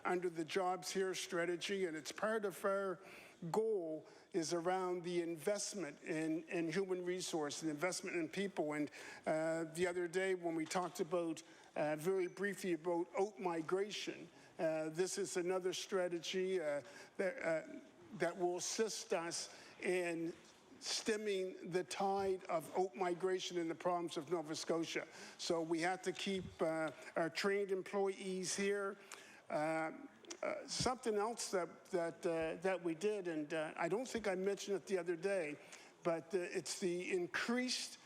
under the Jobs Here strategy, and it's part of our goal is around the investment in human resource and investment in people. And the other day when we talked about, very briefly about oat migration, this is another strategy that will assist us in stemming the tide of oat migration in the province of Nova Scotia. So we have to keep our trained employees here. Something else that we did, and I don't think I mentioned it the other day, but it's the increased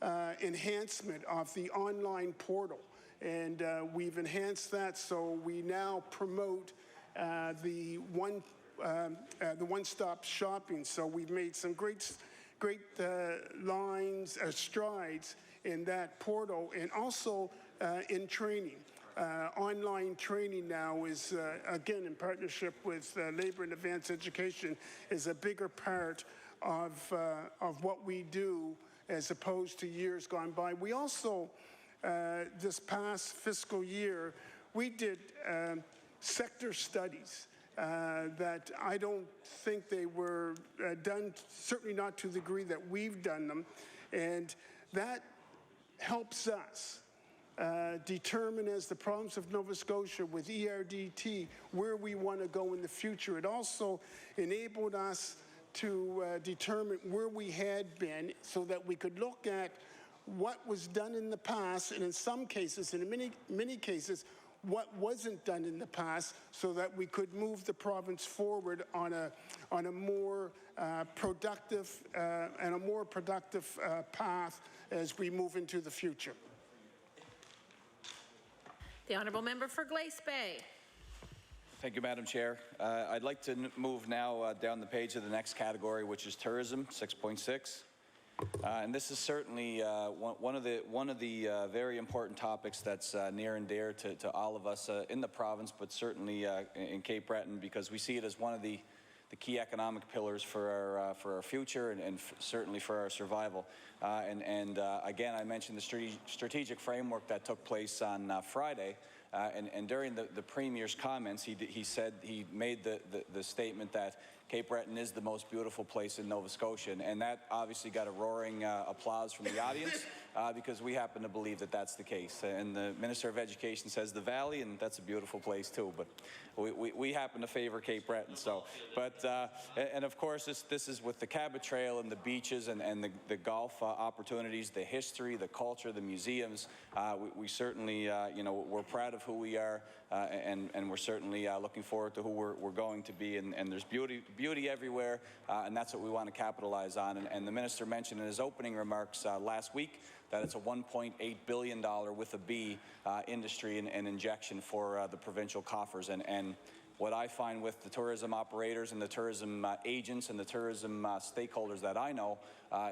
enhancement of the online portal. And we've enhanced that, so we now promote the one-stop shopping. So we've made some great strides in that portal, and also in training. Online training now is, again, in partnership with Labour and Advanced Education, is a bigger part of what we do as opposed to years gone by. We also, this past fiscal year, we did sector studies that I don't think they were done, certainly not to the degree that we've done them, and that helps us determine, as the province of Nova Scotia with ERDT, where we want to go in the future. It also enabled us to determine where we had been, so that we could look at what was done in the past, and in some cases, and in many cases, what wasn't done in the past, so that we could move the province forward on a more productive path as we move into the future. The Honourable Member for Glace Bay. Thank you, Madam Chair. I'd like to move now down the page to the next category, which is tourism, 6.6. And this is certainly one of the very important topics that's near and dear to all of us in the province, but certainly in Cape Breton, because we see it as one of the key economic pillars for our future and certainly for our survival. Again, I mentioned the strategic framework that took place on Friday. And during the Premier's comments, he made the statement that Cape Breton is the most beautiful place in Nova Scotia, and that obviously got a roaring applause from the audience because we happen to believe that that's the case. And the Minister of Education says the Valley, and that's a beautiful place too. But we happen to favor Cape Breton. So, and of course this is with the Cabot Trail and the beaches and the golf opportunities, the history, the culture, the museums. We certainly, we're proud of who we are, and we're certainly looking forward to who we're going to be. And there's beauty everywhere, and that's what we want to capitalize on. And the Minister mentioned in his opening remarks last week that it's a $1.8 billion with a B industry and injection for the provincial coffers. And what I find with the tourism operators and the tourism agents and the tourism stakeholders that I know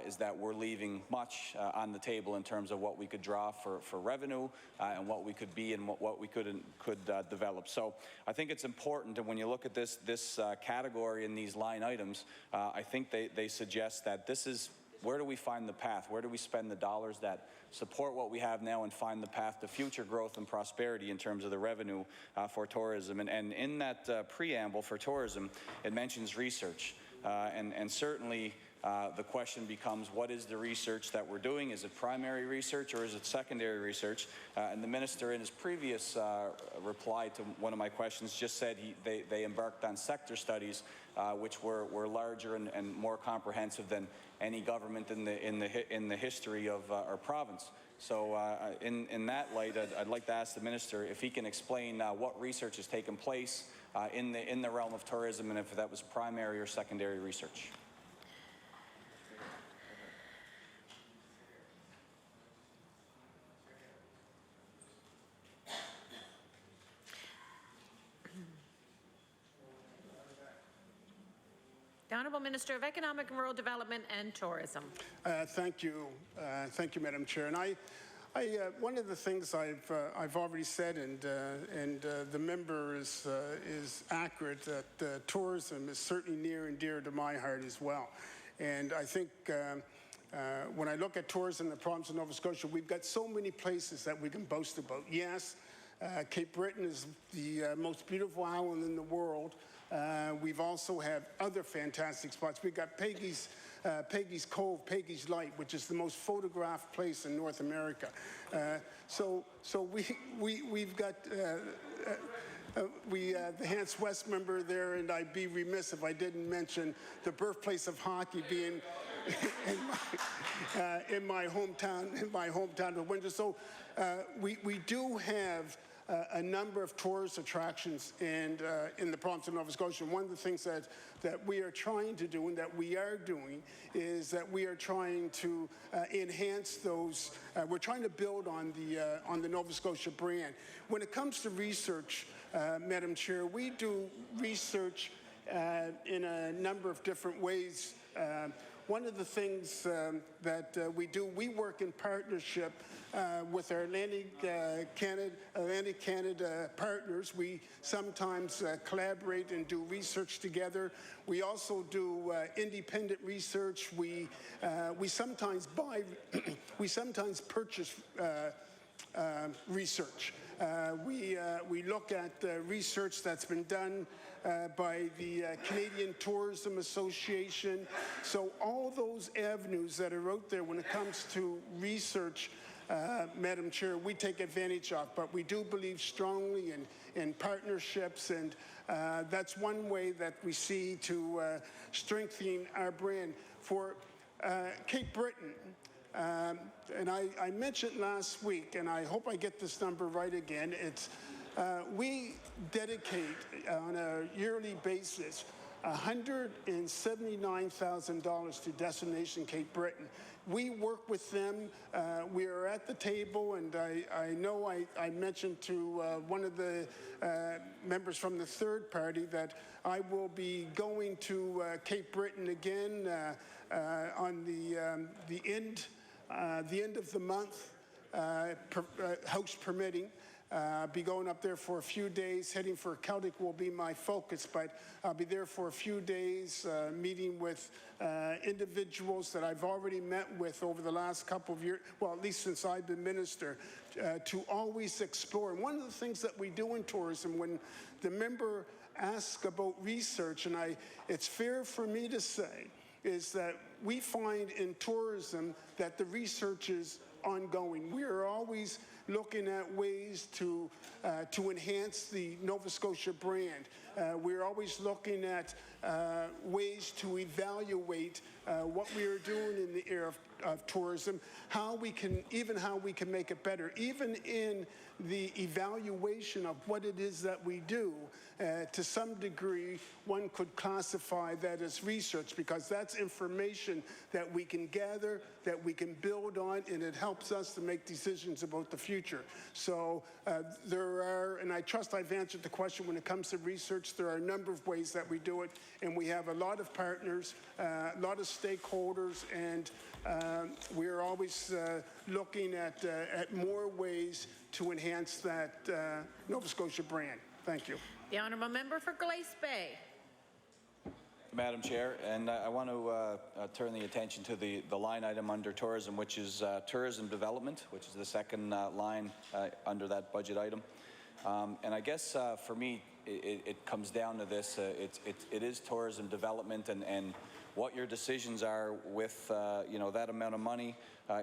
is that we're leaving much on the table in terms of what we could draw for revenue and what we could be and what we could develop. So I think it's important, and when you look at this category and these line items, I think they suggest that this is where do we find the path? Where do we spend the dollars that support what we have now and find the path to future growth and prosperity in terms of the revenue for tourism? And in that preamble for tourism, it mentions research. And certainly the question becomes, what is the research that we're doing? Is it primary research or is it secondary research? And the Minister in his previous reply to one of my questions just said they embarked on sector studies which were larger and more comprehensive than any government in the history of our province. So in that light, I'd like to ask the Minister if he can explain what research has taken place in the realm of tourism, and if that was primary or secondary research. The Honourable Minister of Economic and Rural Development and Tourism. Thank you, Madam Chair. And one of the things I've already said, and the member is accurate, that tourism is certainly near and dear to my heart as well. And I think when I look at tourism in the province of Nova Scotia, we've got so many places that we can boast about. Yes, Cape Breton is the most beautiful island in the world. We've also have other fantastic spots. We've got Peggy's Cove, Peggy's Light, which is the most photographed place in North America. So we've got the Hans West member there, and I'd be remiss if I didn't mention the birthplace of hockey being in my hometown of Windsor. So we do have a number of tourist attractions in the province of Nova Scotia. One of the things that we are trying to do and that we are doing is that we are trying to enhance those. We're trying to build on the Nova Scotia brand. When it comes to research, Madam Chair, we do research in a number of different ways. One of the things that we do, we work in partnership with our Atlantic Canada partners. We sometimes collaborate and do research together. We also do independent research. We sometimes buy, we sometimes purchase research. We look at research that's been done by the Canadian Tourism Association. So all those avenues that are out there when it comes to research, Madam Chair, we take advantage of, but we do believe strongly in partnerships, and that's one way that we see to strengthening our brand. For Cape Breton, and I mentioned last week, and I hope I get this number right again, it's we dedicate on a yearly basis $179,000 to Destination Cape Breton. We work with them. We are at the table, and I know I mentioned to one of the members from the third party that I will be going to Cape Breton again on the end of the month, house permitting. Be going up there for a few days. Heading for Celtic will be my focus, but I'll be there for a few days, meeting with individuals that I've already met with over the last couple of years, well, at least since I've been minister, to always explore. And one of the things that we do in tourism, when the member asks about research, and it's fair for me to say, is that we find in tourism that the research is ongoing. We are always looking at ways to enhance the Nova Scotia brand. We're always looking at ways to evaluate what we are doing in the area of tourism, how we can make it better. Even in the evaluation of what it is that we do, to some degree, one could classify that as research, because that's information that we can gather, that we can build on, and it helps us to make decisions about the future. So there are, and I trust I've answered the question when it comes to research, there are a number of ways that we do it, and we have a lot of partners, a lot of stakeholders, and we're always looking at more ways to enhance that Nova Scotia brand. Thank you. The honourable member for Glace Bay. Madam Chair, and I want to turn the attention to the line item under tourism, which is tourism development, which is the second line under that budget item. And I guess for me, it comes down to this. It is tourism development, and what your decisions are with that amount of money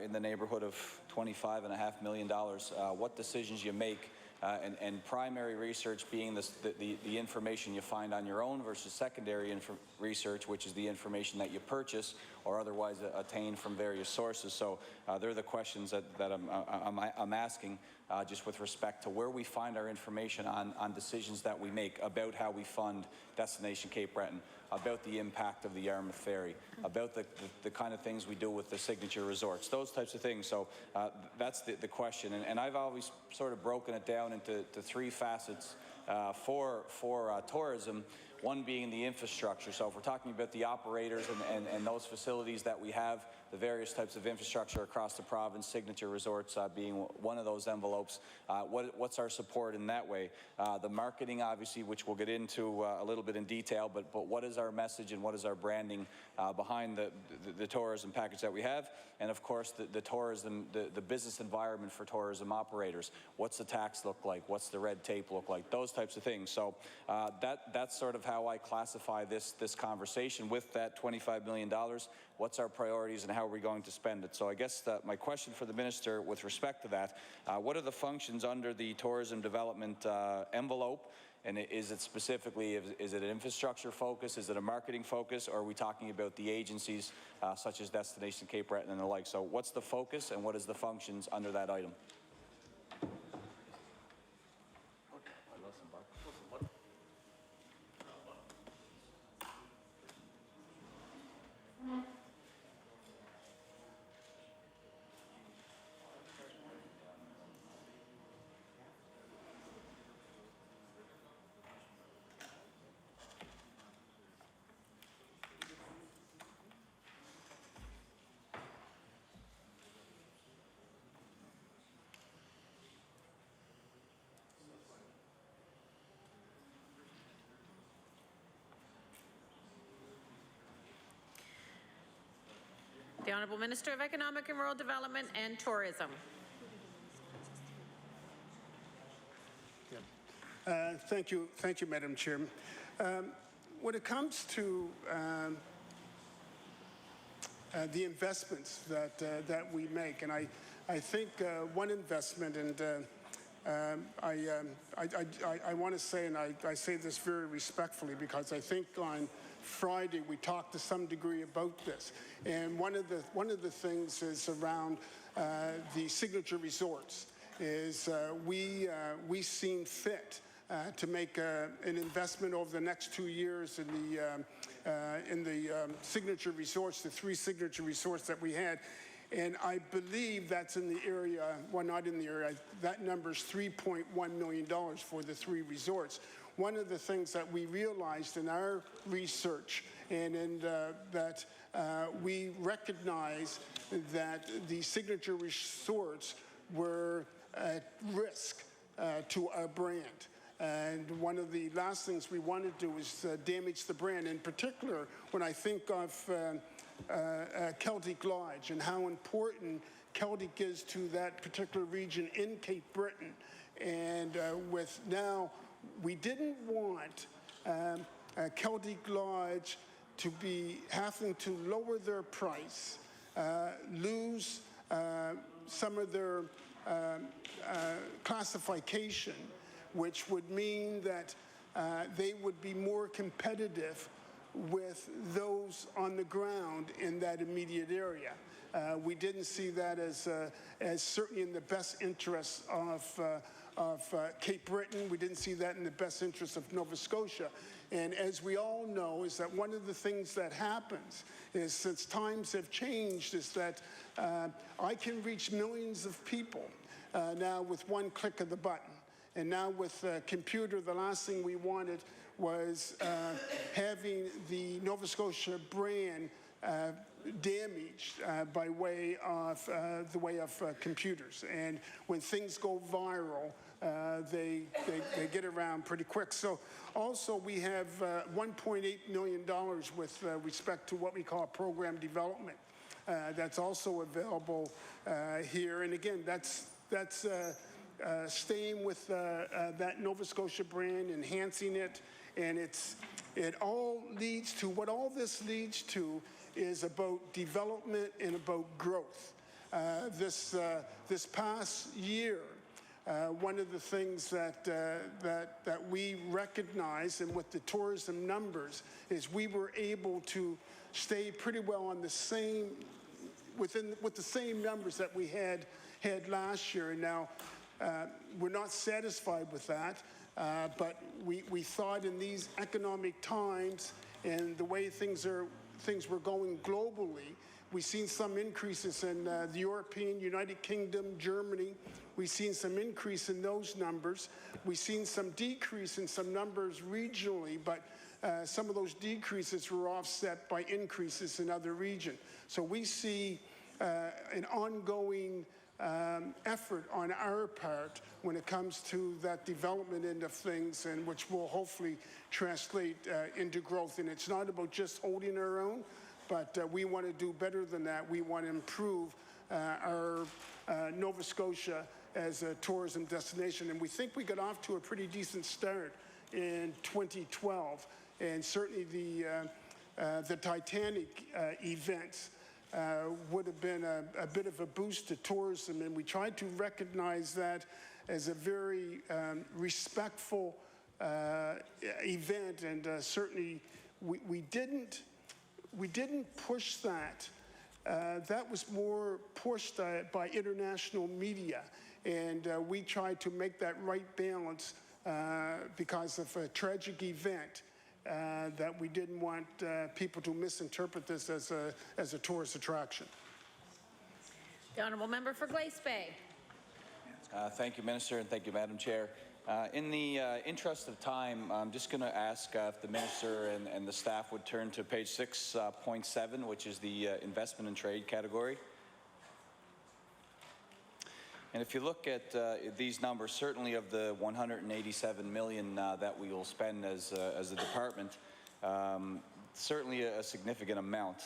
in the neighborhood of $25.5 million, what decisions you make. And primary research being the information you find on your own versus secondary research, which is the information that you purchase or otherwise attain from various sources. So they're the questions that I'm asking just with respect to where we find our information on decisions that we make about how we fund Destination Cape Breton, about the impact of the Yarmouth Ferry, about the kind of things we do with the signature resorts, those types of things. So that's the question. And I've always sort of broken it down into three facets for tourism, one being the infrastructure. So if we're talking about the operators and those facilities that we have, the various types of infrastructure across the province, signature resorts being one of those envelopes. What's our support in that way? The marketing, obviously, which we'll get into a little bit in detail, but what is our message and what is our branding behind the tourism package that we have? And of course, the tourism, the business environment for tourism operators. What's the tax look like? What's the red tape look like? Those types of things. So that's sort of how I classify this conversation with that $25 million. What's our priorities and how are we going to spend it? So I guess my question for the minister with respect to that, what are the functions under the tourism development envelope? And is it specifically, is it an infrastructure focus? Is it a marketing focus? Or are we talking about the agencies such as Destination Cape Breton and the like? So what's the focus and what is the functions under that item? The Honourable Minister of Economic and Rural Development and Tourism. Thank you, Madam Chair. When it comes to the investments that we make, and I think one investment, and I want to say, and I say this very respectfully, because I think on Friday we talked to some degree about this, and one of the things is around the signature resorts. Is we seen fit to make an investment over the next 2 years in the signature resorts, the 3 signature resorts that we had. And I believe that's in the area, well, not in the area, that number's $3.1 million for the 3 resorts. One of the things that we realized in our research that we recognize that the signature resorts were at risk to our brand. And one of the last things we want to do is damage the brand. In particular, when I think of Celtic Lodge and how important Celtic is to that particular region in Cape Breton. And with now, we didn't want Celtic Lodge to be having to lower their price, lose some of their classification, which would mean that they would be more competitive with those on the ground in that immediate area. We didn't see that as certainly in the best interests of Cape Breton. We didn't see that in the best interest of Nova Scotia. And as we all know, is that one of the things that happens is, since times have changed, is that I can reach millions of people now with one click of the button. And now with a computer, the last thing we wanted was having the Nova Scotia brand damaged by way of computers. And when things go viral, they get around pretty quick. So also we have $1.8 million with respect to what we call program development. That's also available here. And again, that's staying with that Nova Scotia brand, enhancing it, and it all leads to, what all this leads to is about development and about growth. This past year, one of the things that we recognize, and with the tourism numbers, is we were able to stay pretty well on the same, with the same numbers that we had last year. And now we're not satisfied with that, but we thought in these economic times and the way things were going globally, we've seen some increases in the European, United Kingdom, Germany. We've seen some increase in those numbers. We've seen some decrease in some numbers regionally, but some of those decreases were offset by increases in other regions. So we see an ongoing effort on our part when it comes to that development end of things, and which will hopefully translate into growth. And it's not about just holding our own, but we want to do better than that. We want to improve our Nova Scotia as a tourism destination. And we think we got off to a pretty decent start in 2012. And certainly the Titanic events would have been a bit of a boost to tourism, and we tried to recognize that as a very respectful event, and certainly we didn't push that. That was more pushed by international media, and we tried to make that right balance because of a tragic event. That we didn't want people to misinterpret this as a tourist attraction. The Honourable Member for Glace Bay. Thank you, Minister, and thank you, Madam Chair. In the interest of time, I'm just going to ask if the Minister and the staff would turn to page 6.7, which is the investment and trade category. And if you look at these numbers, certainly of the $187 million that we will spend as a department, certainly a significant amount.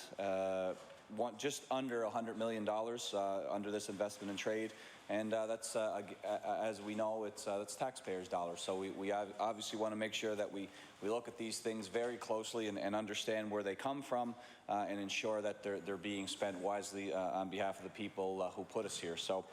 Just under $100 million under this investment in trade, and that's, as we know, that's taxpayers' dollars. So we obviously want to make sure that we look at these things very closely and understand where they come from, and ensure that they're being spent wisely on behalf of the people who put us here. So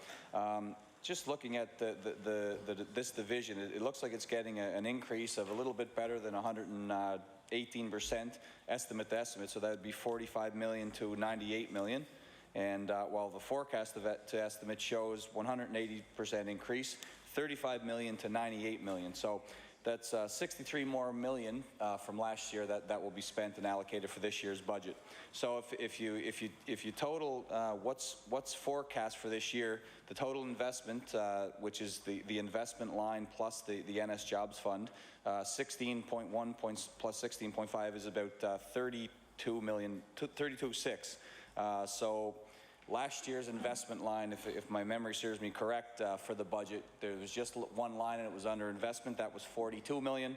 just looking at this division, it looks like it's getting an increase of a little bit better than 118% estimate to estimate, so that would be $45 million to $98 million. And while the forecast to estimate shows 180% increase, $35 million to $98 million. So That's 63 more million from last year that will be spent and allocated for this year's budget. So if you total what's forecast for this year, the total investment, which is the investment line plus the NS Jobs Fund, 16.1 points plus 16.5 is about 32.6. So last year's investment line, if my memory serves me correct, for the budget, there was just one line and it was under investment. That was 42 million.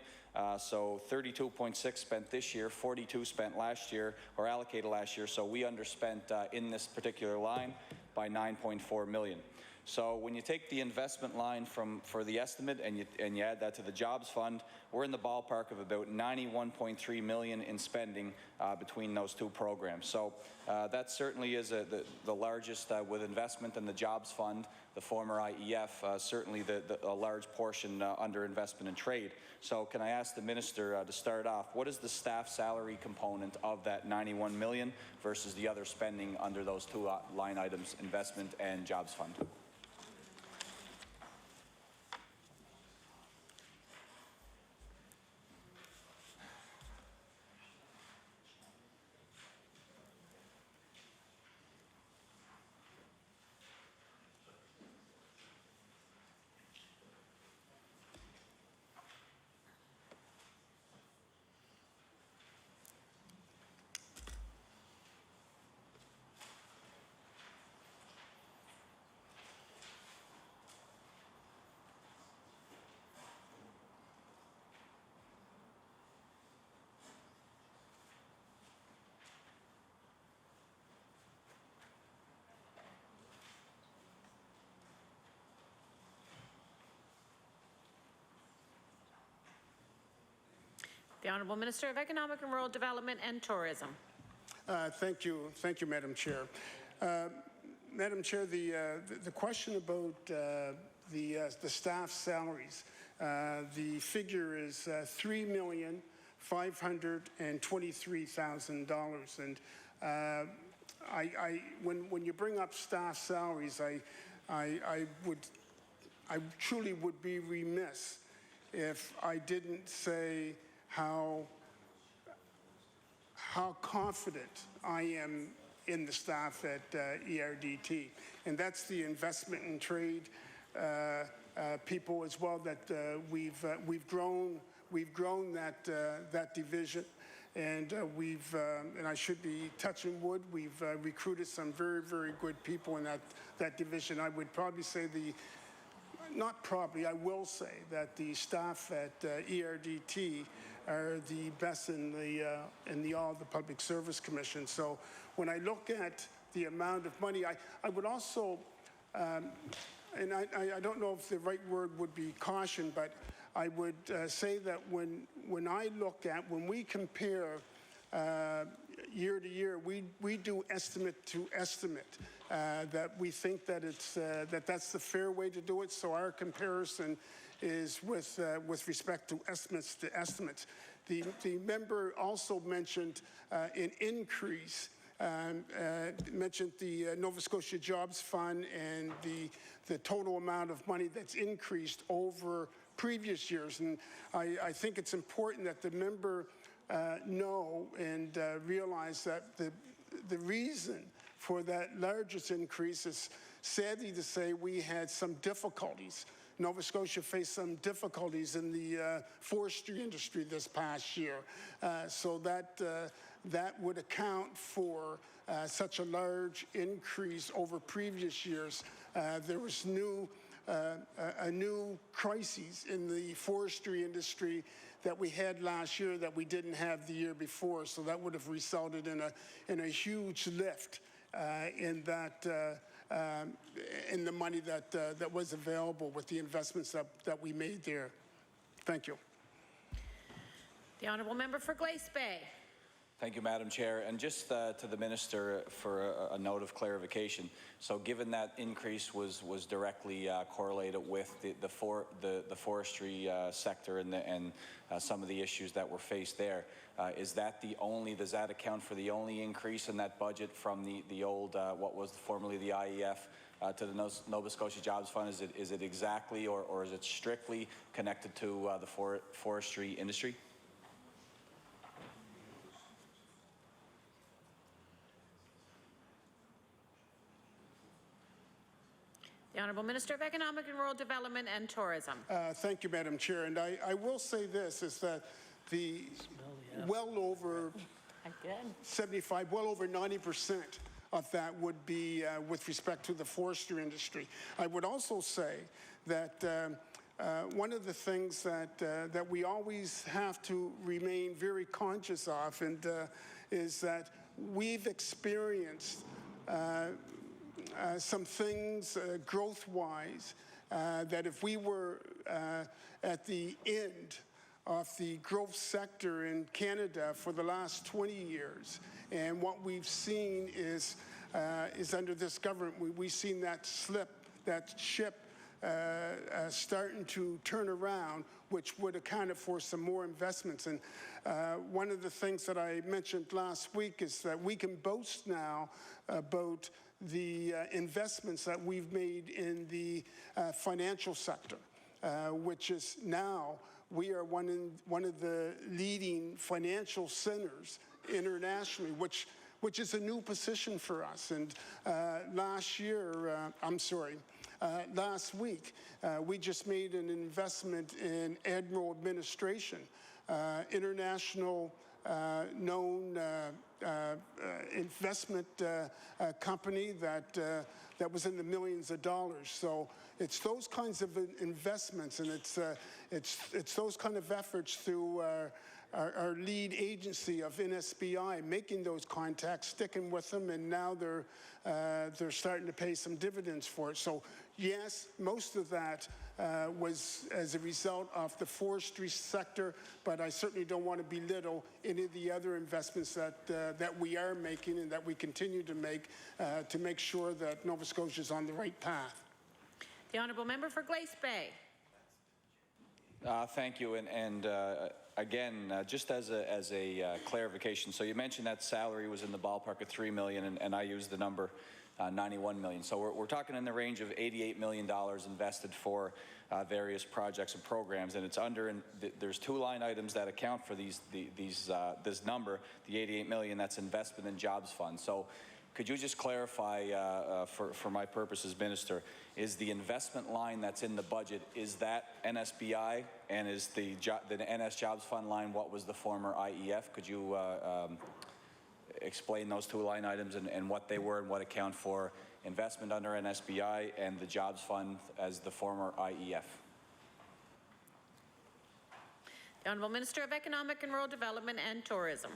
So 32.6 spent this year, 42 spent last year, or allocated last year. So we underspent in this particular line by 9.4 million. So when you take the investment line for the estimate and you add that to the jobs fund, we're in the ballpark of about 91.3 million in spending between those two programs. So that certainly is the largest with investment in the jobs fund, the former IEF, certainly a large portion under investment in trade. So can I ask the minister to start off, what is the staff salary component of that 91 million versus the other spending under those two line items, investment and jobs fund? The Honourable Minister of Economic and Rural Development and Tourism. Thank you, Madam Chair. Madam Chair, the question about the staff salaries, the figure is $3,523,000, and when you bring up staff salaries, I truly would be remiss if I didn't say how confident I am in the staff at ERDT, and that's the investment in trade people as well. That we've grown that division, and and I should be touching wood. We've recruited some very good people in that division. I would probably say I will say that the staff at ERDT are the best in all the Public Service Commission. So when I look at the amount of money, I would also, and I don't know if the right word would be caution, but I would say that when we compare year to year, we do estimate to estimate, that we think that that's the fair way to do it. So our comparison is with respect to estimates to estimates. The member also mentioned an increase, mentioned the Nova Scotia Jobs Fund and the total amount of money that's increased over previous years. And I think it's important that the member know and realize that the reason for that largest increase is, sadly to say, we had some difficulties. Nova Scotia faced some difficulties in the forestry industry this past year. So that would account for such a large increase over previous years. There was a new crisis in the forestry industry that we had last year that we didn't have the year before. So that would have resulted in a huge lift in that in the money that was available with the investments that we made there. Thank you. The Honourable Member for Glace Bay. Thank you, Madam Chair. And just to the Minister for a note of clarification. So given that increase was directly correlated with the forestry sector and some of the issues that were faced there, is that does that account for the only increase in that budget from the old, what was formerly the IEF, to the Nova Scotia Jobs Fund? Is it exactly or is it strictly connected to the forestry industry? The Honourable Minister of Economic and Rural Development and Tourism. Thank you, Madam Chair. And I will say this, is that the well over 75, well over 90% of that would be with respect to the forestry industry. I would also say that one of the things that we always have to remain very conscious of is that we've experienced some things growth-wise that if we were at the end of the growth sector in Canada for the last 20 years, and what we've seen is under this government, we've seen that ship starting to turn around, which would account for some more investments. And one of the things that I mentioned last week is that we can boast now about the investments that we've made in the financial sector, which is now we are one of the leading financial centers internationally, which is a new position for us. And last week, we just made an investment in Admiral Administration, international known investment company that was in the millions of dollars. So it's those kinds of investments, and it's those kind of efforts through our lead agency of NSBI, making those contacts, sticking with them, and now they're starting to pay some dividends for it. So yes, most of that was as a result of the forestry sector, but I certainly don't want to belittle any of the other investments that we are making and that we continue to make sure that Nova Scotia is on the right path. The Honourable Member for Glace Bay. Thank you, and again, just as a clarification, so you mentioned that salary was in the ballpark of $3 million, and I used the number 91 million. So we're talking in the range of $88 million invested for various projects and programs, and it's there's two line items that account for this number, the 88 million, that's investment in jobs fund. So could you just clarify for my purposes, Minister, is the investment line that's in the budget, is that NSBI, and is the NS Jobs Fund line what was the former IEF? Could you explain those two line items and what they were and what account for investment under NSBI and the Jobs Fund as the former IEF? The Honourable Minister of Economic and Rural Development and Tourism.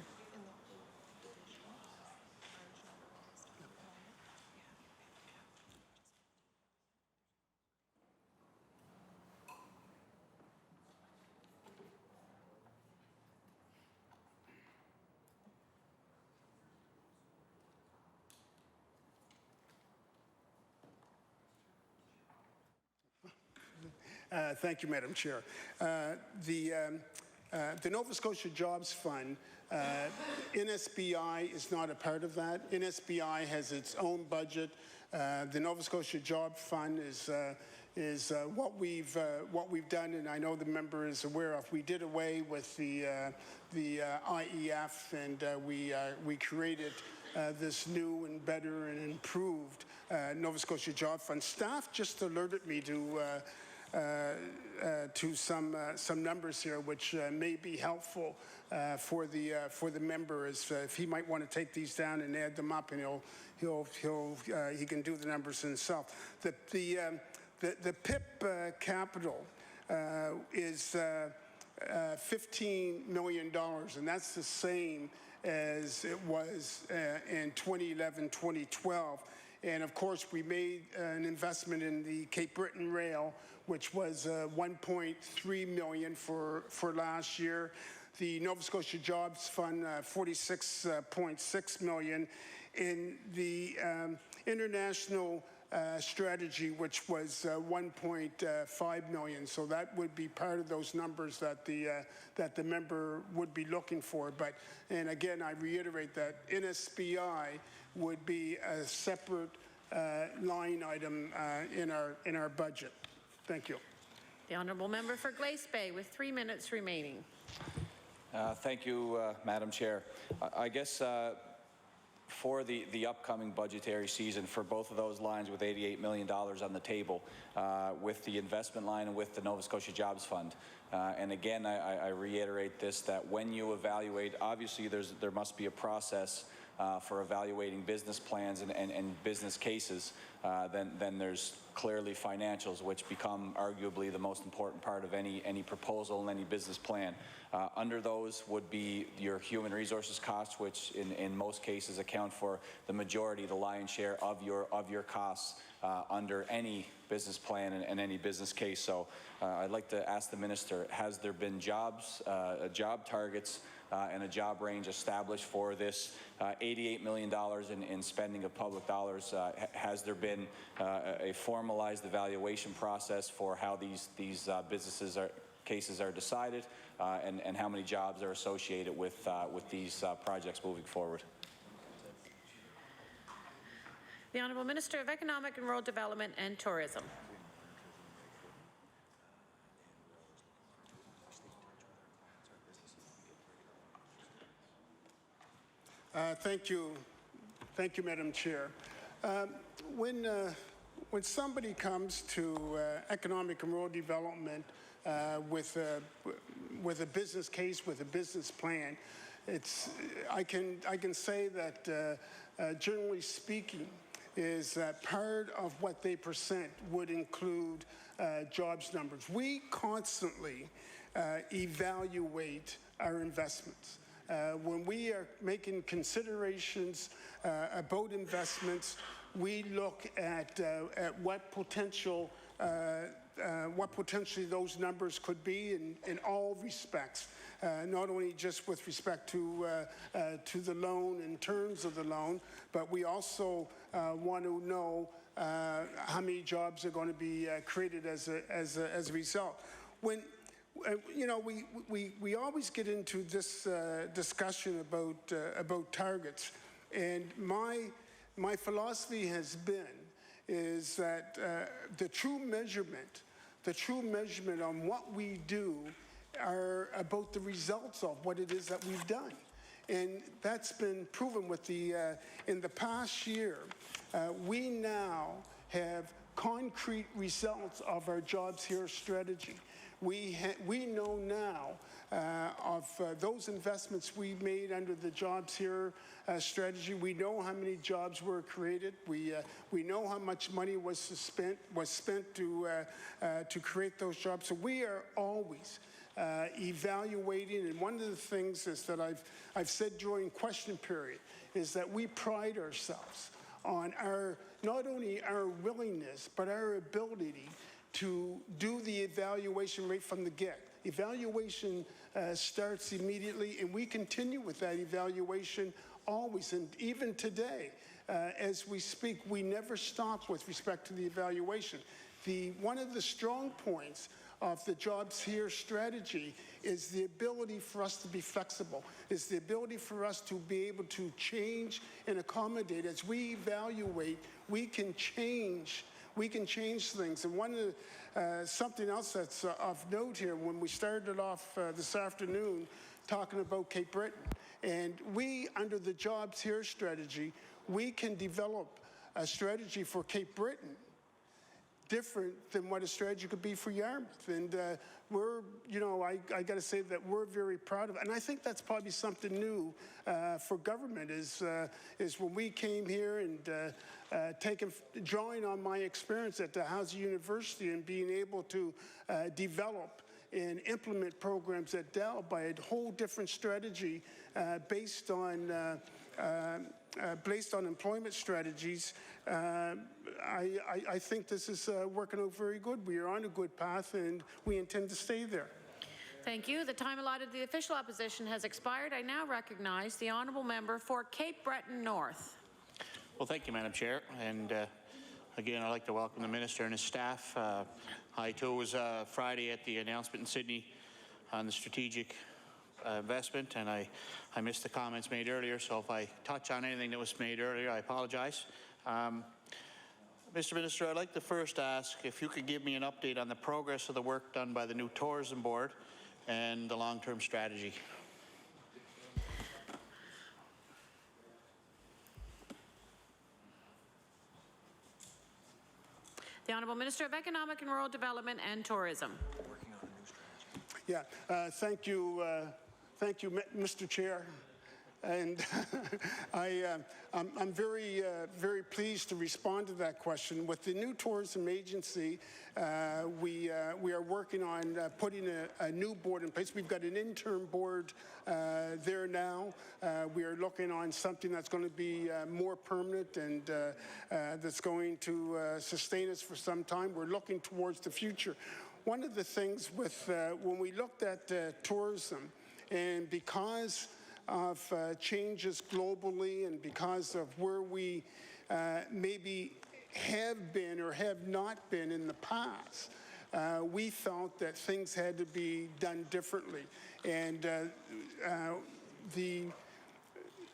Thank you, Madam Chair. The Nova Scotia Jobs Fund, NSBI is not a part of that. NSBI has its own budget. The Nova Scotia Job Fund is what we've done, and I know the member is aware of. We did away with the IEF, and we created this new and better and improved Nova Scotia Job Fund. Staff just alerted me to some numbers here, which may be helpful for the member, as if he might want to take these down and add them up, and he can do the numbers himself. The PIP capital is $15 million, and that's the same as it was in 2011-2012. And of course, we made an investment in the Cape Breton Rail, which was $1.3 million for last year. the Nova Scotia Jobs Fund, 46.6 million, in the international strategy, which was 1.5 million. So that would be part of those numbers that the member would be looking for. But, and again, I reiterate that NSBI would be a separate line item in our budget. Thank you. The honourable member for Glace Bay with 3 minutes remaining. Thank you, Madam Chair. I guess for the upcoming budgetary season, for both of those lines with $88 million on the table, with the investment line and with the Nova Scotia Jobs Fund. And again, I reiterate this, that when you evaluate, obviously there must be a process for evaluating business plans and business cases. Then there's clearly financials, which become arguably the most important part of any proposal and any business plan. Under those would be your human resources costs, which in most cases account for the majority, the lion's share of your costs under any business plan and any business case. So I'd like to ask the minister, has there been job targets and a job range established for this $88 million in spending of public dollars? Has there been a formalized evaluation process for how these cases are decided, and how many jobs are associated with these projects moving forward? The Honourable Minister of Economic and Rural Development and Tourism. Thank you, Madam Chair. When somebody comes to economic and rural development with a business case, with a business plan, I can say that generally speaking, is that part of what they present would include jobs numbers. We constantly evaluate our investments. When we are making considerations about investments, we look at what potentially those numbers could be in all respects, not only just with respect to the loan and terms of the loan, but we also want to know how many jobs are going to be created as a result. When you know, we always get into this discussion about targets, and my philosophy has been is that the true measurement on what we do are about the results of what it is that we've done. And that's been proven with in the past year, we now have concrete results of our Jobs Here strategy. We know now of those investments we made under the Jobs Here strategy. We know how many jobs were created. We know how much money was spent to create those jobs. So we are always evaluating, and one of the things is that I've said during question period is that we pride ourselves on not only our willingness but our ability to do the evaluation right from the get. Evaluation starts immediately, and we continue with that evaluation always. And even today, as we speak, we never stop with respect to the evaluation. One of the strong points of the Jobs Here strategy is the ability for us to be flexible, is the ability for us to be able to change and accommodate. As we evaluate, we can change things. And something else that's of note here, when we started off this afternoon talking about Cape Breton, and we, under the Jobs Here strategy, we can develop a strategy for Cape Breton different than what a strategy could be for Yarmouth. And we're, you know, I got to say that we're very proud of it. And I think that's probably something new for government is when we came here and drawing on my experience at the Housing University and being able to develop and implement programs at Dell by a whole different strategy based on employment strategies. I think this is working out very good. We are on a good path, and we intend to stay there. Thank you. The time allotted to the official opposition has expired. I now recognize the honourable member for Cape Breton North. Well, thank you, Madam Chair. And again, I'd like to welcome the Minister and his staff. I too was Friday at the announcement in Sydney on the strategic investment, and I missed the comments made earlier, so if I touch on anything that was made earlier, I apologize. Mr. Minister, I'd like to first ask if you could give me an update on the progress of the work done by the new Tourism Board and the long-term strategy. The Honourable Minister of Economic and Rural Development and Tourism. Yeah, thank you, Mr. Chair. And I'm very pleased to respond to that question. With the new tourism agency, we are working on putting a new board in place. We've got an interim board there now. We are looking on something that's going to be more permanent and that's going to sustain us for some time. We're looking towards the future. One of the things with when we looked at tourism, and because of changes globally and because of where we maybe have been or have not been in the past, we felt that things had to be done differently. And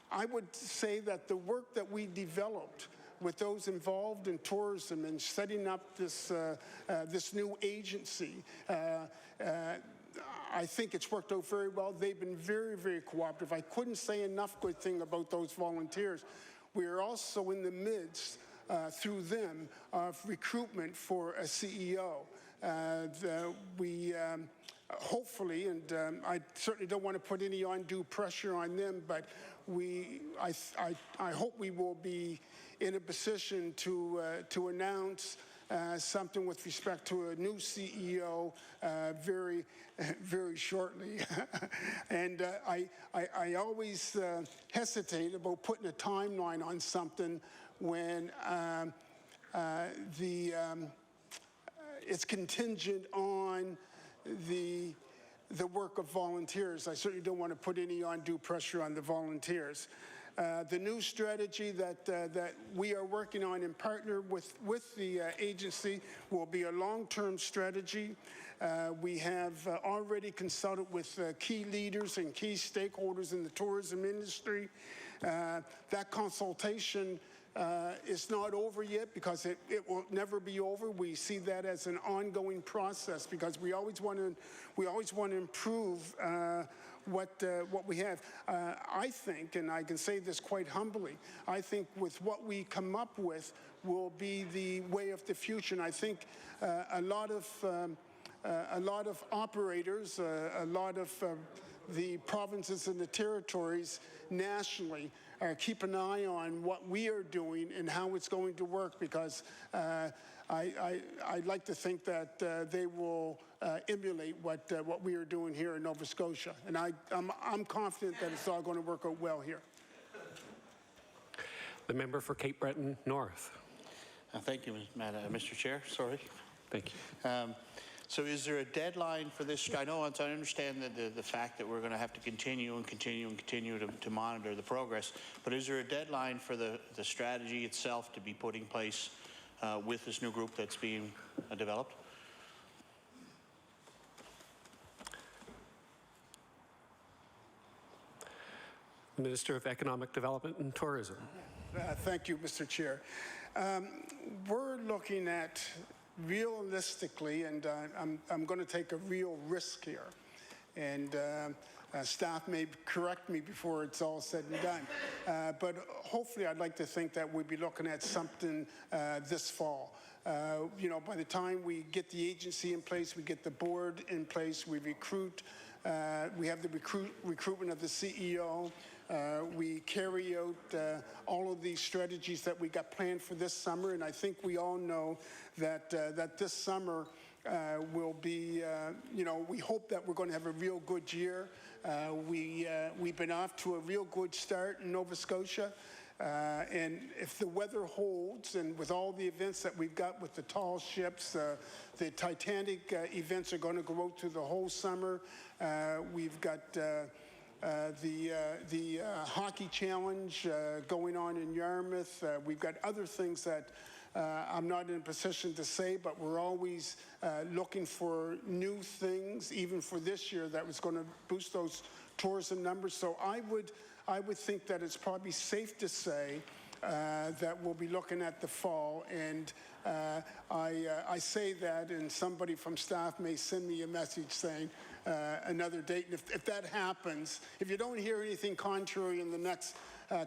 I would say that the work that we developed with those involved in tourism and setting up this this new agency, I think it's worked out very well. They've been very, very cooperative. I couldn't say enough good thing about those volunteers. We are also in the midst, through them, of recruitment for a CEO. We hopefully, and I certainly don't want to put any undue pressure on them, but I hope we will be in a position to announce something with respect to a new CEO very, very shortly. And I always hesitate about putting a timeline on something when it's contingent on the work of volunteers. I certainly don't want to put any undue pressure on the volunteers. The new strategy that we are working on in partner with the agency will be a long-term strategy. We have already consulted with key leaders and key stakeholders in the tourism industry. That consultation is not over yet because it will never be over. We see that as an ongoing process because we always want to improve what we have. I think, and I can say this quite humbly, I think with what we come up with will be the way of the future. And I think a lot of operators, a lot of the provinces and the territories nationally are keeping an eye on what we are doing and how it's going to work because I'd like to think that they will emulate what we are doing here in Nova Scotia. And I'm confident that it's all going to work out well here. The member for Cape Breton North. Thank you, Mr. Chair. Sorry. Thank you. So is there a deadline for this? I understand that the fact that we're going to have to continue to monitor the progress, but is there a deadline for the strategy itself to be put in place with this new group that's being developed? Minister of Economic Development and Tourism. Thank you, Mr. Chair. We're looking at realistically, and I'm going to take a real risk here, and staff may correct me before it's all said and done, but hopefully I'd like to think that we'll be looking at something this fall. You know, by the time we get the agency in place, we get the board in place, we recruit, we have the recruitment of the CEO, we carry out all of these strategies that we got planned for this summer, and I think we all know that that this summer will be, you know, we hope that we're going to have a real good year. We've been off to a real good start in Nova Scotia. And if the weather holds, and with all the events that we've got with the tall ships, the Titanic events are going to go out through the whole summer. We've got the hockey challenge going on in Yarmouth. We've got other things that I'm not in a position to say, but we're always looking for new things, even for this year, that was going to boost those tourism numbers. So I would think that it's probably safe to say that we'll be looking at the fall, and I say that, and somebody from staff may send me a message saying another date. And if that happens, if you don't hear anything contrary in the next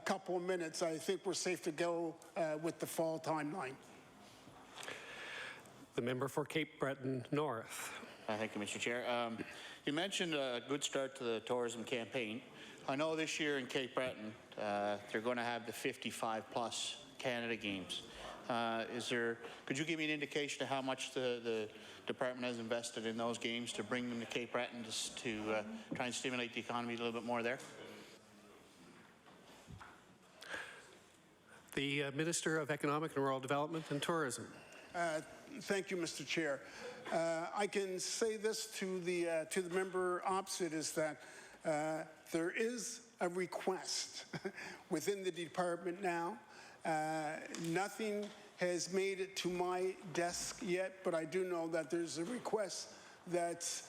couple of minutes, I think we're safe to go with the fall timeline. The member for Cape Breton North. Thank you, Mr. Chair. You mentioned a good start to the tourism campaign. I know this year in Cape Breton, they're going to have the 55-plus Canada Games. Could you give me an indication of how much the department has invested in those games to bring them to Cape Breton to try and stimulate the economy a little bit more there? The Minister of Economic and Rural Development and Tourism. Thank you, Mr. Chair. I can say this to the member opposite, is that there is a request within the department now. Nothing has made it to my desk yet, but I do know that there's a request that's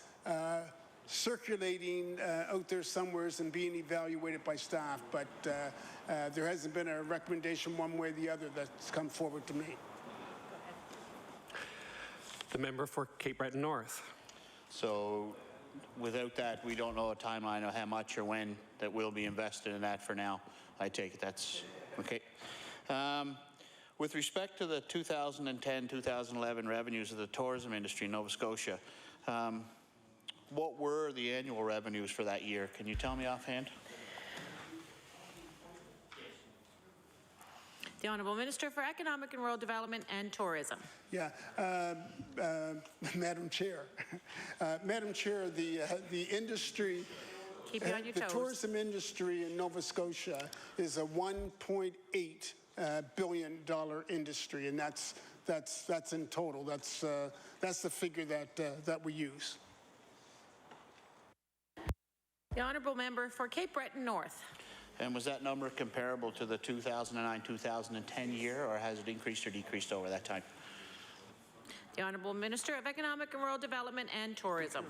circulating out there somewhere and being evaluated by staff, but there hasn't been a recommendation one way or the other that's come forward to me. The member for Cape Breton North. So without that, we don't know a timeline of how much or when that will be invested in that for now. I take it that's okay. With respect to the 2010-2011 revenues of the tourism industry in Nova Scotia, what were the annual revenues for that year? Can you tell me offhand? The Honourable Minister for Economic and Rural Development and Tourism. Yeah, Madam Chair. Madam Chair, the industry, keep you on your the toes. tourism industry in Nova Scotia is a $1.8 billion industry, and that's in total. That's the figure that we use. The Honourable Member for Cape Breton North. And was that number comparable to the 2009-2010 year, or has it increased or decreased over that time? The Honourable Minister of Economic and Rural Development and Tourism.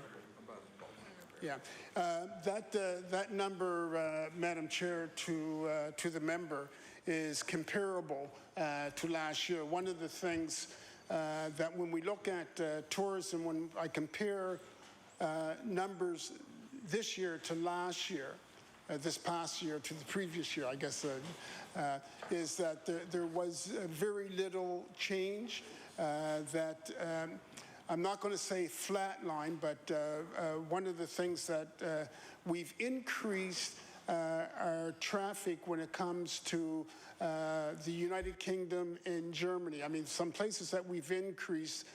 Yeah, that number, Madam Chair, to the member is comparable to last year. One of the things that when we look at tourism, when I compare numbers this year to last year, this past year to the previous year, I guess, is that there was very little change. That I'm not going to say flatline, but one of the things that we've increased our traffic when it comes to the United Kingdom and Germany. I mean, some places that we've increased,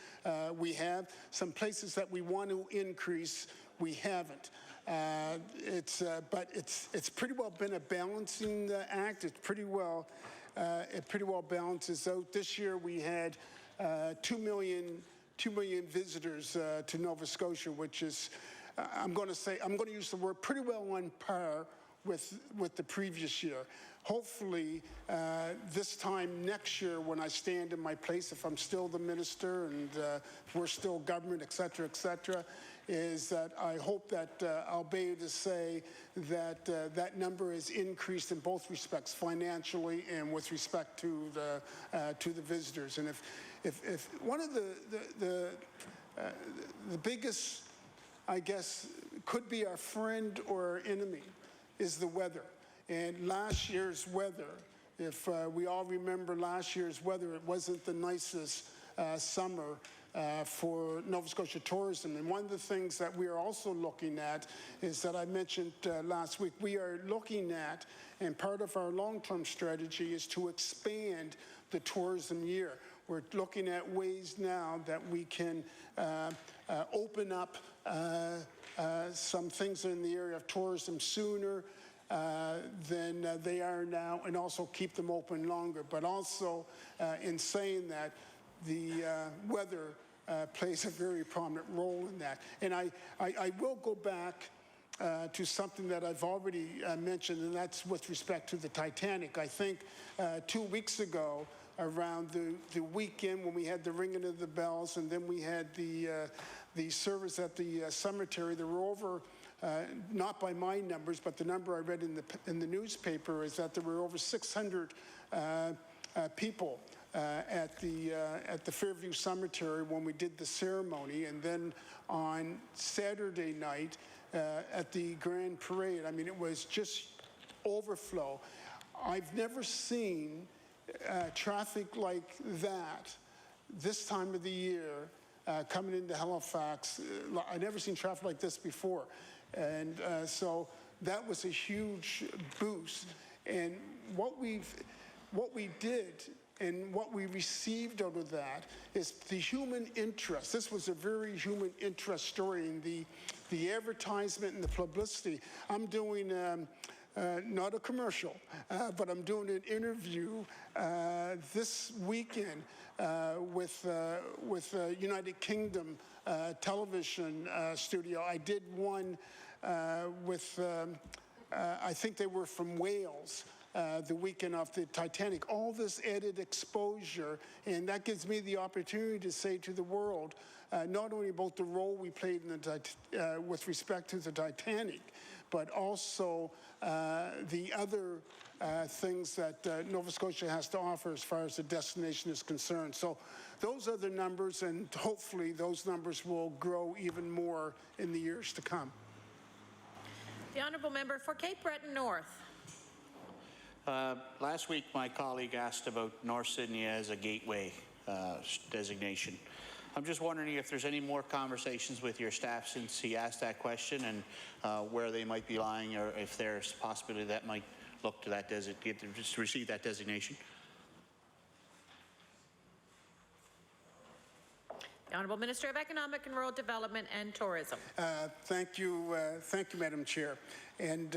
we have. Some places that we want to increase, we haven't. But it's pretty well been a balancing act. It pretty well balances out. This year we had 2 million visitors to Nova Scotia, which is, I'm going to use the word pretty well on par with the previous year. Hopefully, this time next year, when I stand in my place, if I'm still the minister and we're still government, et cetera, is that I hope that I'll be able to say that that number is increased in both respects, financially and with respect to the visitors. And if one of the biggest, I guess, could be our friend or our enemy is the weather. And last year's weather, if we all remember last year's weather, it wasn't the nicest summer for Nova Scotia tourism. And one of the things that we are also looking at is that I mentioned last week, we are looking at, and part of our long-term strategy is to expand the tourism year. We're looking at ways now that we can open up some things in the area of tourism sooner. than they are now, and also keep them open longer. But also, in saying that, the weather plays a very prominent role in that. And I will go back to something that I've already mentioned, and that's with respect to the Titanic. I think 2 weeks ago, around the weekend when we had the ringing of the bells, and then we had the service at the cemetery, there were over, not by my numbers, but the number I read in the newspaper is that there were over 600 people at the Fairview Cemetery when we did the ceremony. And then on Saturday night at the Grand Parade, I mean, it was just overflow. I've never seen traffic like that this time of the year coming into Halifax. I've never seen traffic like this before. And so that was a huge boost. And what we did and what we received out of that is the human interest. This was a very human interest story, and the advertisement and the publicity. I'm doing not a commercial, but I'm doing an interview this weekend with United Kingdom television studio. I did one with, I think they were from Wales, the weekend of the Titanic. All this added exposure, and that gives me the opportunity to say to the world, not only about the role we played in with respect to the Titanic, but also the other things that Nova Scotia has to offer as far as the destination is concerned. So those are the numbers, and hopefully those numbers will grow even more in the years to come. The honourable member for Cape Breton North. Last week, my colleague asked about North Sydney as a gateway designation. I'm just wondering if there's any more conversations with your staff since he asked that question, and where they might be lying, or if there's a possibility that might look to that to receive that designation. The Honourable Minister of Economic and Rural Development and Tourism. Thank you, Madam Chair. And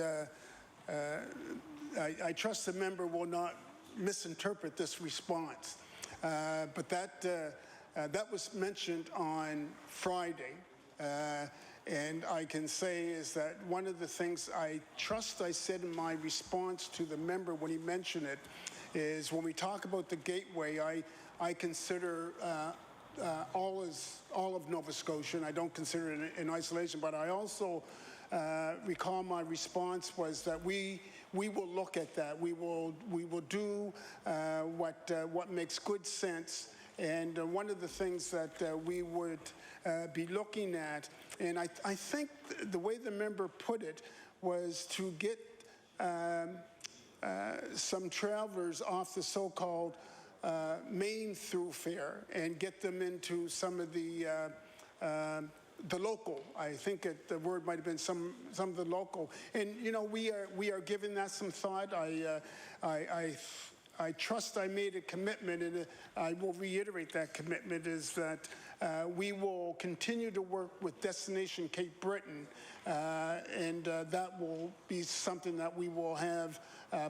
I trust the member will not misinterpret this response. But that was mentioned on Friday. And I can say is that one of the things I said in my response to the member when he mentioned it is when we talk about the gateway, I consider all of Nova Scotia, and I don't consider it in isolation, but I also recall my response was that we will look at that. We will do what makes good sense. And one of the things that we would be looking at, and I think the way the member put it was to get some travelers off the so-called main thoroughfare and get them into some of the local. I think the word might have been some of the local. And you know, we are giving that some thought. I trust I made a commitment, and I will reiterate that commitment, is that we will continue to work with Destination Cape Breton, and that will be something that we will have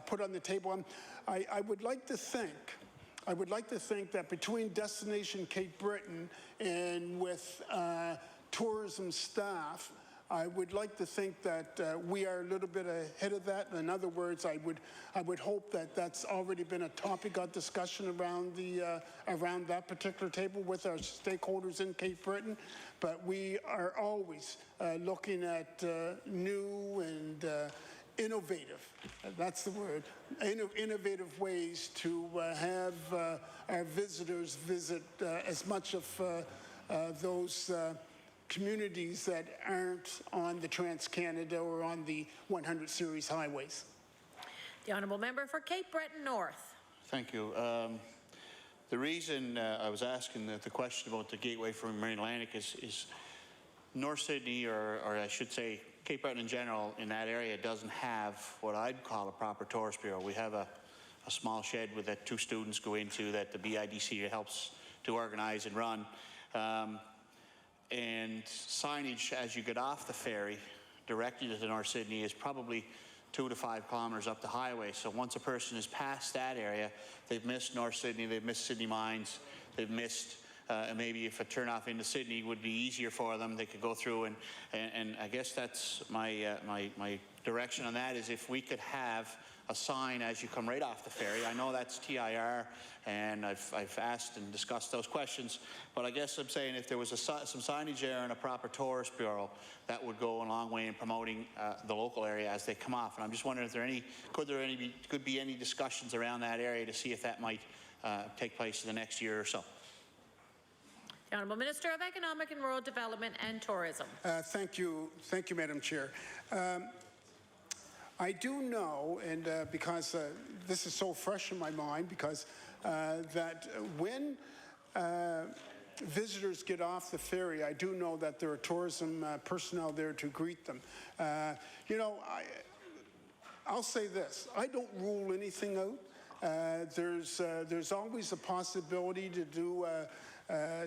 put on the table. I would like to think that between Destination Cape Breton and with tourism staff, I would like to think that we are a little bit ahead of that. In other words, I would hope that that's already been a topic of discussion around that particular table with our stakeholders in Cape Breton. But we are always looking at new and innovative, that's the word, innovative ways to have our visitors visit as much of those communities that aren't on the Trans-Canada or on the 100 series highways. The honourable member for Cape Breton North. Thank you. The reason I was asking the question about the gateway from Marine Atlantic is North Sydney, or I should say Cape Breton in general, in that area doesn't have what I'd call a proper tourist bureau. We have a small shed with that 2 students go into that the BIDC helps to organize and run. And signage as you get off the ferry directly to North Sydney is probably 2 to 5 kilometers up the highway. So once a person is past that area, they've missed North Sydney, they've missed Sydney Mines, they've missed maybe if a turnoff into Sydney would be easier for them, they could go through, and I guess that's my my direction on that, is if we could have a sign as you come right off the ferry. I know that's TIR, and I've asked and discussed those questions, but I guess I'm saying if there was some signage there and a proper tourist bureau, that would go a long way in promoting the local area as they come off. And I'm just wondering if could be any discussions around that area to see if that might take place in the next year or so. The Honourable Minister of Economic and Rural Development and Tourism. Thank you, Madam Chair. I do know, and because this is so fresh in my mind, because that when visitors get off the ferry, I do know that there are tourism personnel there to greet them. You know, I'll say this: I don't rule anything out. There's always a possibility to do.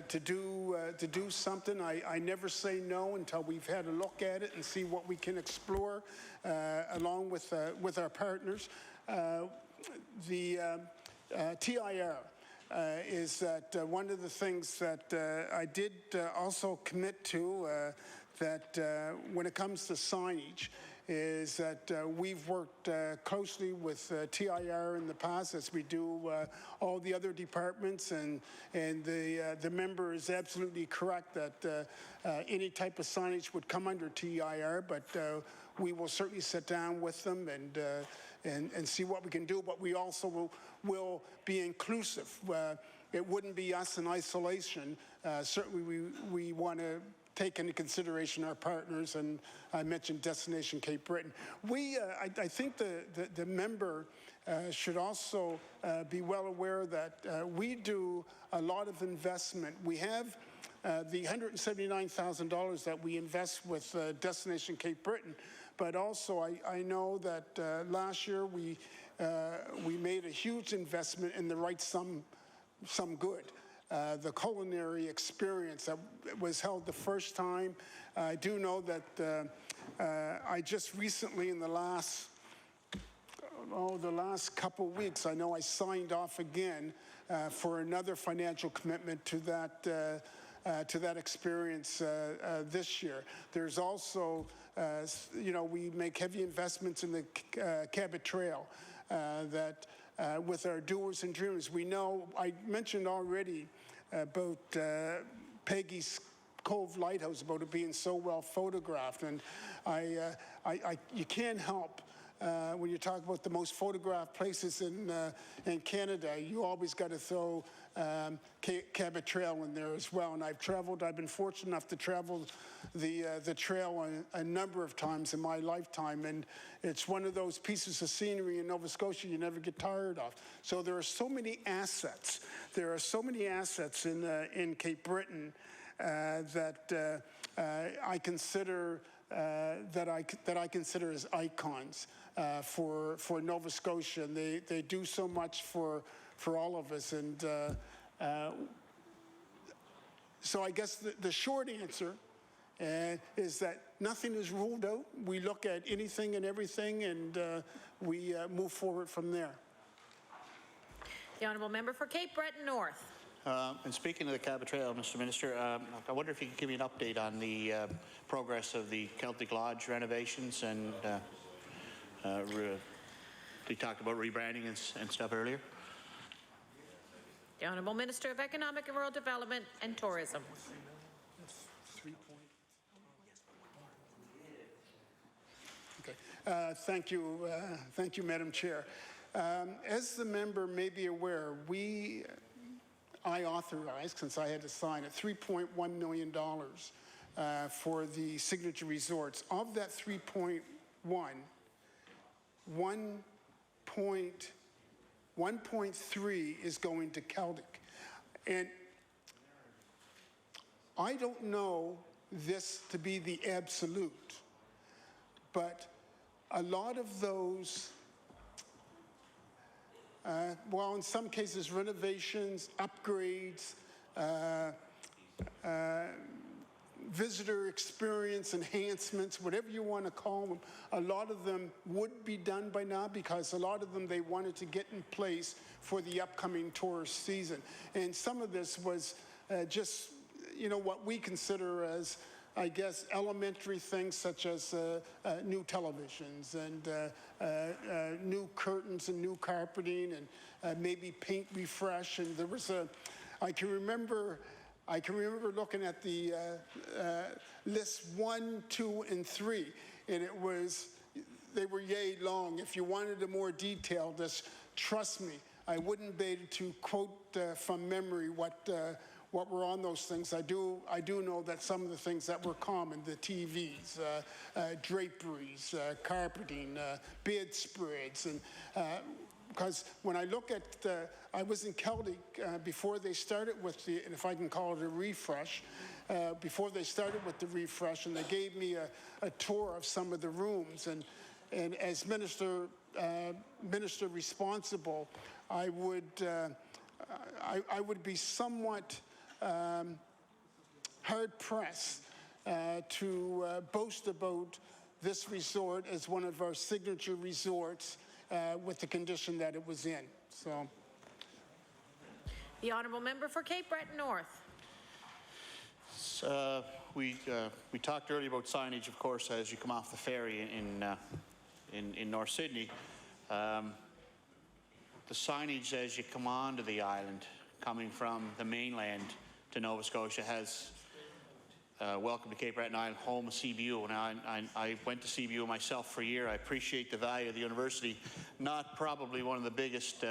To do something. I never say no until we've had a look at it and see what we can explore along with our partners. The TIR is that one of the things that I did also commit to that when it comes to signage is that we've worked closely with TIR in the past, as we do all the other departments, and the member is absolutely correct that any type of signage would come under TIR, but we will certainly sit down with them and see what we can do, but we also will be inclusive. It wouldn't be us in isolation. Certainly we want to take into consideration our partners, and I mentioned Destination Cape Breton. I think the member should also be well aware that we do a lot of investment. We have the $179,000 that we invest with Destination Cape Breton, but also I know that last year we made a huge investment in the right some good. The culinary experience that was held the first time. I do know that I just recently, in the last couple of weeks, I know I signed off again for another financial commitment to that experience this year. There's also, you know, we make heavy investments in the Cabot Trail that. With our doers and dreamers. We know, I mentioned already about Peggy's Cove Lighthouse, about it being so well photographed, and you can't help when you talk about the most photographed places in Canada, you always got to throw Cabot Trail in there as well. And I've been fortunate enough to travel the trail a number of times in my lifetime, and it's one of those pieces of scenery in Nova Scotia you never get tired of. So there are so many assets. There are so many assets in Cape Breton that I consider as icons for Nova Scotia. And they do so much for all of us. And so I guess the short answer is that nothing is ruled out. We look at anything and everything, and we move forward from there. The Honourable Member for Cape Breton North. And speaking of the Cabot Trail, Mr. Minister, I wonder if you could give me an update on the progress of the Celtic Lodge renovations, and we talked about rebranding and stuff earlier. The Honourable Minister of Economic and Rural Development and Tourism. Okay. Thank you, Madam Chair. As the member may be aware, I authorized, since I had to sign it, $3.1 million for the signature resorts. Of that 3.1, 1.3 is going to Celtic. And I don't know this to be the absolute, but a lot of those, well, in some cases, renovations, upgrades, visitor experience enhancements, whatever you want to call them, a lot of them would be done by now because a lot of them they wanted to get in place for the upcoming tourist season. And some of this was just, you know, what we consider as, I guess, elementary things such as new televisions and new curtains and new carpeting and maybe paint refresh. And there was I can remember looking at the lists 1, 2, and 3, and they were yay long. If you wanted a more detailed, just trust me, I wouldn't be able to quote from memory what were on those things. I do know that some of the things that were common, the TVs, draperies, carpeting, bedspreads, and because when I look at, I was in Celtic before they started with the, and if I can call it a refresh, before they started with the refresh, and they gave me a tour of some of the rooms, and as minister responsible, I would be somewhat hard pressed to boast about this resort as one of our signature resorts with the condition that it was in. So, the honourable member for Cape Breton North. We talked earlier about signage, of course, as you come off the ferry in North Sydney. The signage as you come onto the island, coming from the mainland to Nova Scotia, has welcome to Cape Breton Island, home of CBU. Now, I went to CBU myself for a year. I appreciate the value of the university. Not probably one of the biggest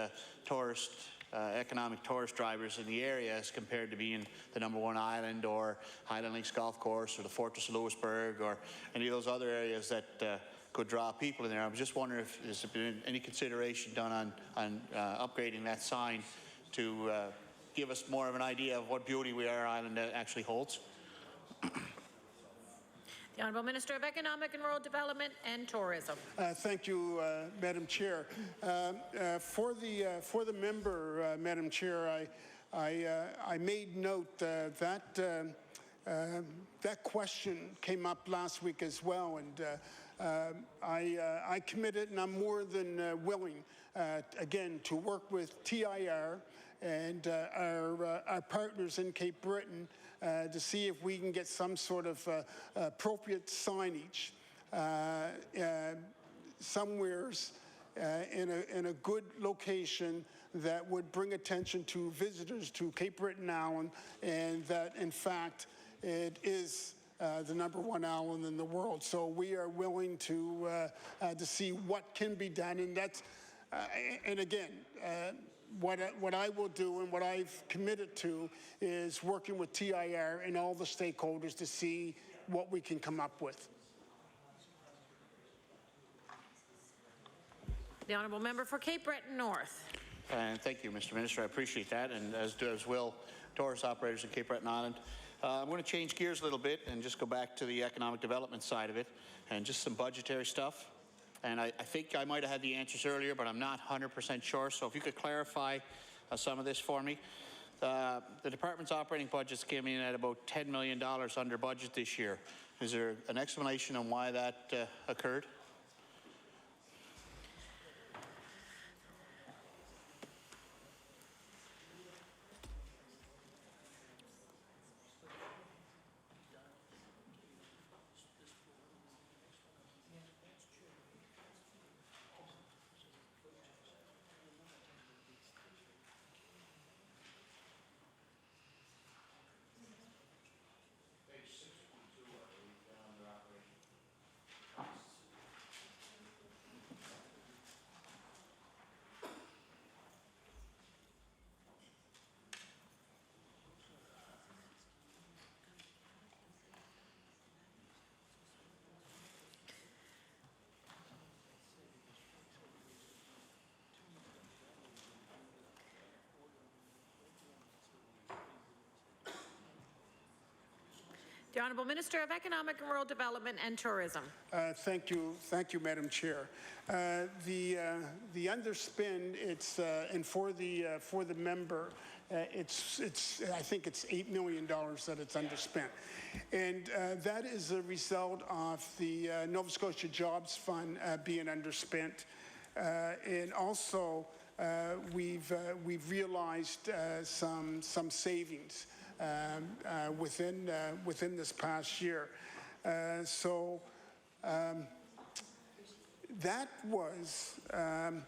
economic tourist drivers in the area as compared to being the #1 island or Highland Links Golf Course or the Fortress of Lewisburg or any of those other areas that could draw people in there. I was just wondering if there's been any consideration done on upgrading that sign to give us more of an idea of what beauty our island actually holds. The Honourable Minister of Economic and Rural Development and Tourism. Thank you, Madam Chair. For the member, Madam Chair, I made note that that question came up last week as well, and I committed, and I'm more than willing, again, to work with TIR and our partners in Cape Breton to see if we can get some sort of appropriate signage somewheres in a good location that would bring attention to visitors to Cape Breton Island, and that in fact it is the #1 island in the world. So we are willing to see what can be done, and that's and again. What I will do and what I've committed to is working with TIR and all the stakeholders to see what we can come up with. The Honourable Member for Cape Breton North. And thank you, Mr. Minister. I appreciate that, and as will tourist operators in Cape Breton Island. I'm going to change gears a little bit and just go back to the economic development side of it and just some budgetary stuff. And I think I might have had the answers earlier, but I'm not 100% sure. So if you could clarify some of this for me. The department's operating budgets came in at about $10 million under budget this year. Is there an explanation on why that occurred? The Honourable Minister of Economic and Rural Development and Tourism. Thank you, Madam Chair. The underspend, it's and for the member, it's I think it's $8 million that it's underspent, and that is a result of the Nova Scotia Jobs Fund being underspent, and also we've realized some savings within this past year. That was, and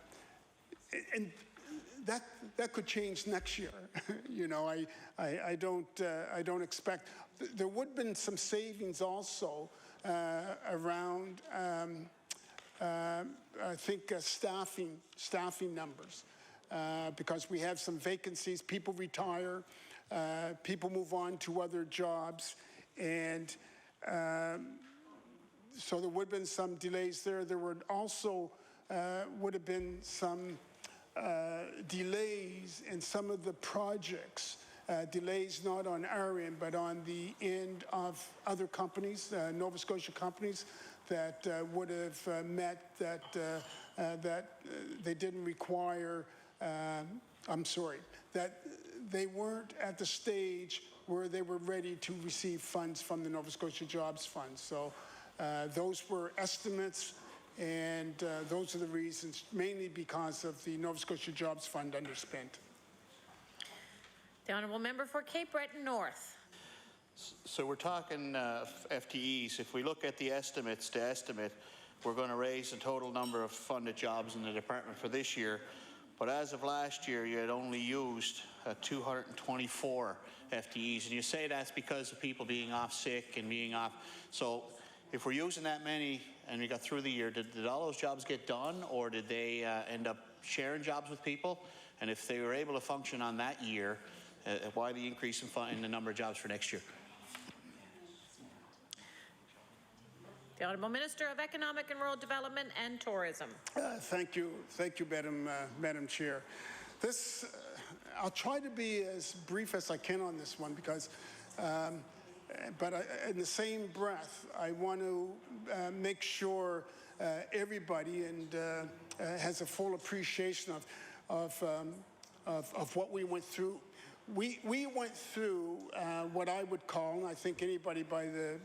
that could change next year. You know, I don't expect. There would have been some savings also around, I think, staffing numbers, because we have some vacancies. People retire. People move on to other jobs, and so there would have been some delays there. There would also would have been some delays in some of the projects, delays not on our end, but on the end of other companies, Nova Scotia companies, that would have met that they didn't require, I'm sorry, that they weren't at the stage where they were ready to receive funds from the Nova Scotia Jobs Fund. So those were estimates, and those are the reasons, mainly because of the Nova Scotia Jobs Fund underspent. The Honourable Member for Cape Breton North. So we're talking FTEs. If we look at the estimates to estimate, we're going to raise the total number of funded jobs in the department for this year. But as of last year, you had only used 224 FTEs. And you say that's because of people being off sick and being off. So if we're using that many and we got through the year, did all those jobs get done, or did they end up sharing jobs with people? And if they were able to function on that year, why the increase in the number of jobs for next year? The Honourable Minister of Economic and Rural Development and Tourism. Thank you, Madam Chair. This, I'll try to be as brief as I can on this one, because, but in the same breath, I want to make sure everybody has a full appreciation of what we went through. We went through what I would call, and I think anybody by the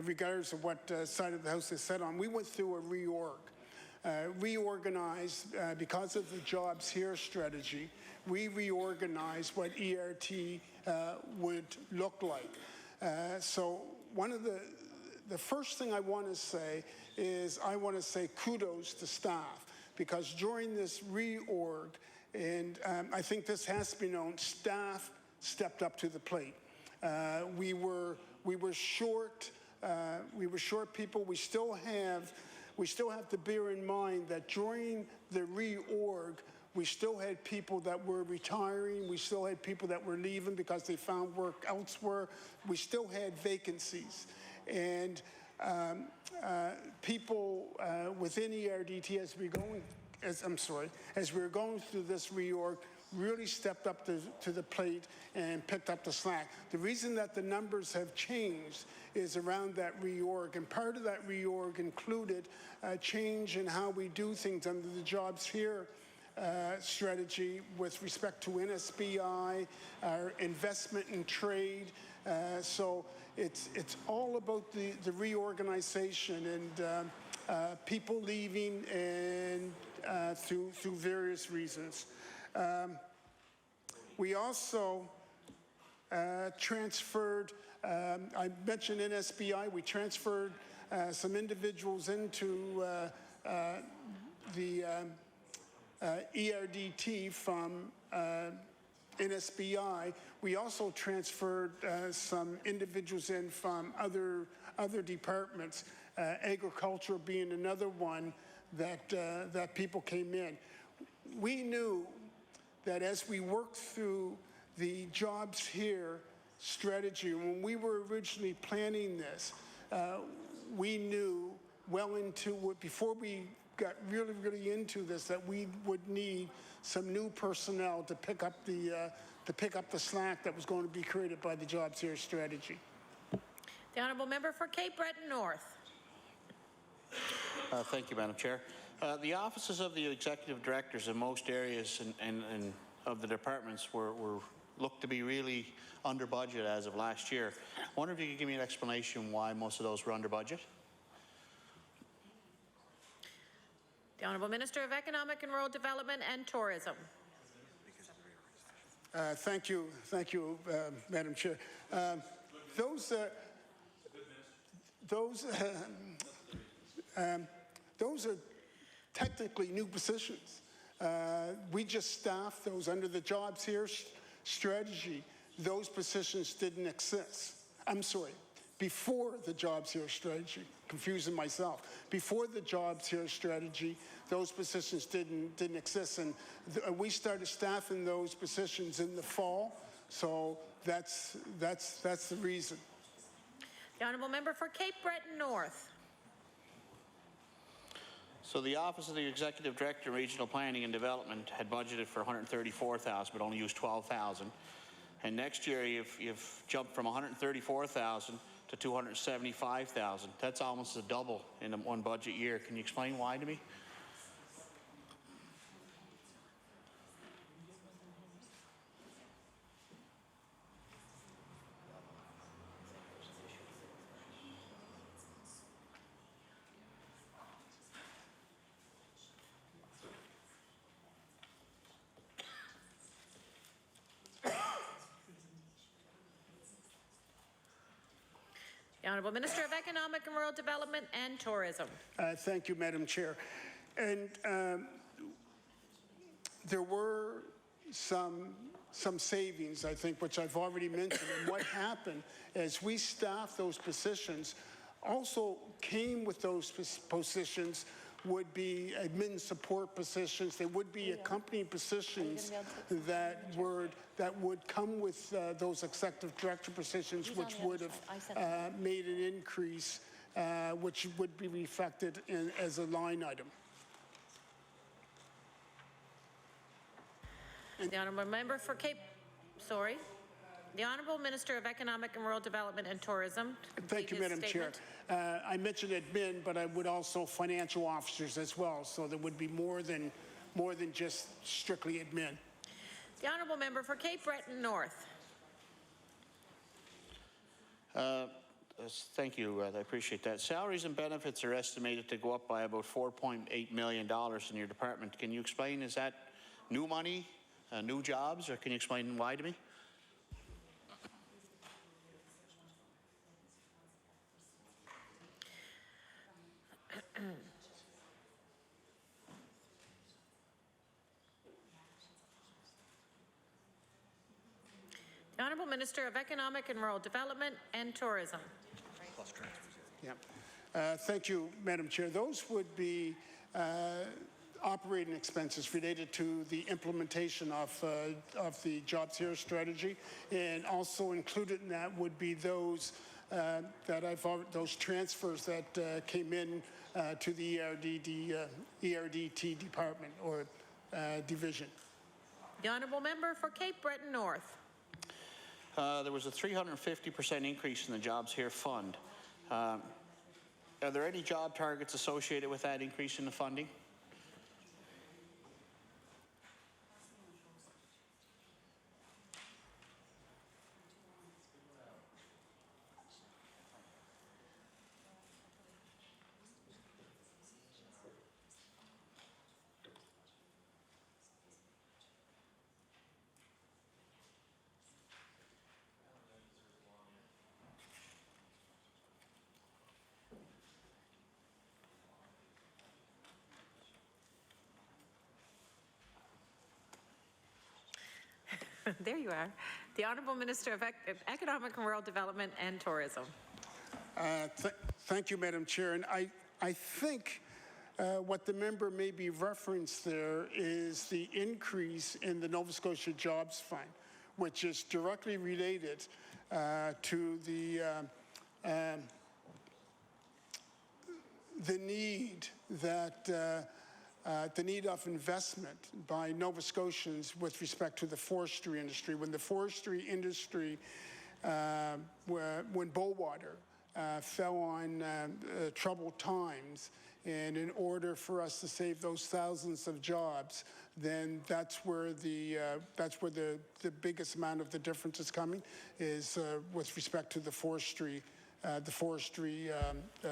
regardless of what side of the house they sat on, we went through a reorganized because of the Jobs Here strategy. We reorganized what ERT would look like. So one of the first thing I want to say is I want to say kudos to staff, because during this reorg, and I think this has to be known, staff stepped up to the plate. We were short. We were short people. We still have to bear in mind that during the reorg, we still had people that were retiring. We still had people that were leaving because they found work elsewhere. We still had vacancies, and people within ERDT as we were going through this reorg, really stepped up to the plate and picked up the slack. The reason that the numbers have changed is around that reorg, and part of that reorg included a change in how we do things under the Jobs Here strategy with respect to NSBI, our investment in trade. So it's all about the reorganization and people leaving and through various reasons. We also transferred, I mentioned NSBI, we transferred some individuals into the ERDT from NSBI. We also transferred some individuals in from other departments, agriculture being another one that people came in. We knew that as we worked through the Jobs Here strategy, when we were originally planning this, we knew well into it, before we got really into this, that we would need some new personnel to pick up the pick up the slack that was going to be created by the Jobs Here strategy. The honourable member for Cape Breton North. Thank you, Madam Chair. The offices of the executive directors in most areas and of the departments were looked to be really under budget as of last year. I wonder if you could give me an explanation why most of those were under budget. The Honourable Minister of Economic and Rural Development and Tourism. Thank you, Madam Chair. Those are technically new positions. We just staffed those under the Jobs Here strategy. Those positions didn't exist. I'm sorry, before the Jobs Here strategy, confusing myself. Before the Jobs Here strategy, those positions didn't exist, and we started staffing those positions in the fall. So that's the reason. The Honourable Member for Cape Breton North. So the Office of the Executive Director, Regional Planning and Development had budgeted for $134,000, but only used $12,000. And next year you've jumped from $134,000 to $275,000. That's almost a double in one budget year. Can you explain why to me? The Honourable Minister of Economic and Rural Development and Tourism. Thank you, Madam Chair. And there were some savings, I think, which I've already mentioned. And what happened as we staffed those positions, also came with those positions would be admin support positions. There would be accompanying positions that would come with those executive director positions, which would have made an increase, which would be reflected as a line item. The Honourable Member for Cape, the Honourable Minister of Economic and Rural Development and Tourism. Thank you, Madam Chair. I mentioned admin, but I would also financial officers as well, so there would be more than just strictly admin. The Honourable Member for Cape Breton North. Thank you. I appreciate that. Salaries and benefits are estimated to go up by about $4.8 million in your department. Can you explain, is that new money, new jobs, or can you explain why to me? The Honourable Minister of Economic and Rural Development and Tourism. Yeah. Thank you, Madam Chair. Those would be operating expenses related to the implementation of the Jobs Here strategy, and also included in that would be those those transfers that came in to the ERDT department or division. The Honourable Member for Cape Breton North. There was a 350% increase in the Jobs Here fund. Are there any job targets associated with that increase in the funding? There you are. The Honourable Minister of Economic and Rural Development and Tourism. Thank you, Madam Chair. And I think what the member may be referenced there is the increase in the Nova Scotia Jobs Fund, which is directly related to the need that the need of investment by Nova Scotians with respect to the forestry industry. When the forestry industry, when Bowater fell on troubled times, and in order for us to save those thousands of jobs, then that's where the biggest amount of the difference is coming, is with respect to the forestry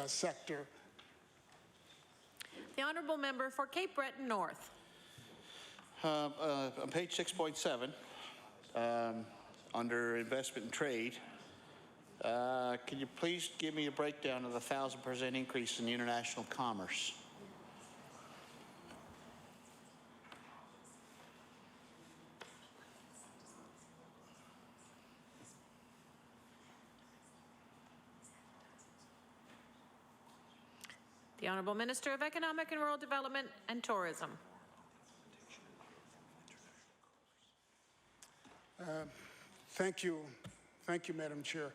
sector. The honourable member for Cape Breton North. On page 6.7, under investment and trade, can you please give me a breakdown of the 1,000% increase in international commerce? The Honourable Minister of Economic and Rural Development and Tourism. Thank you, Madam Chair.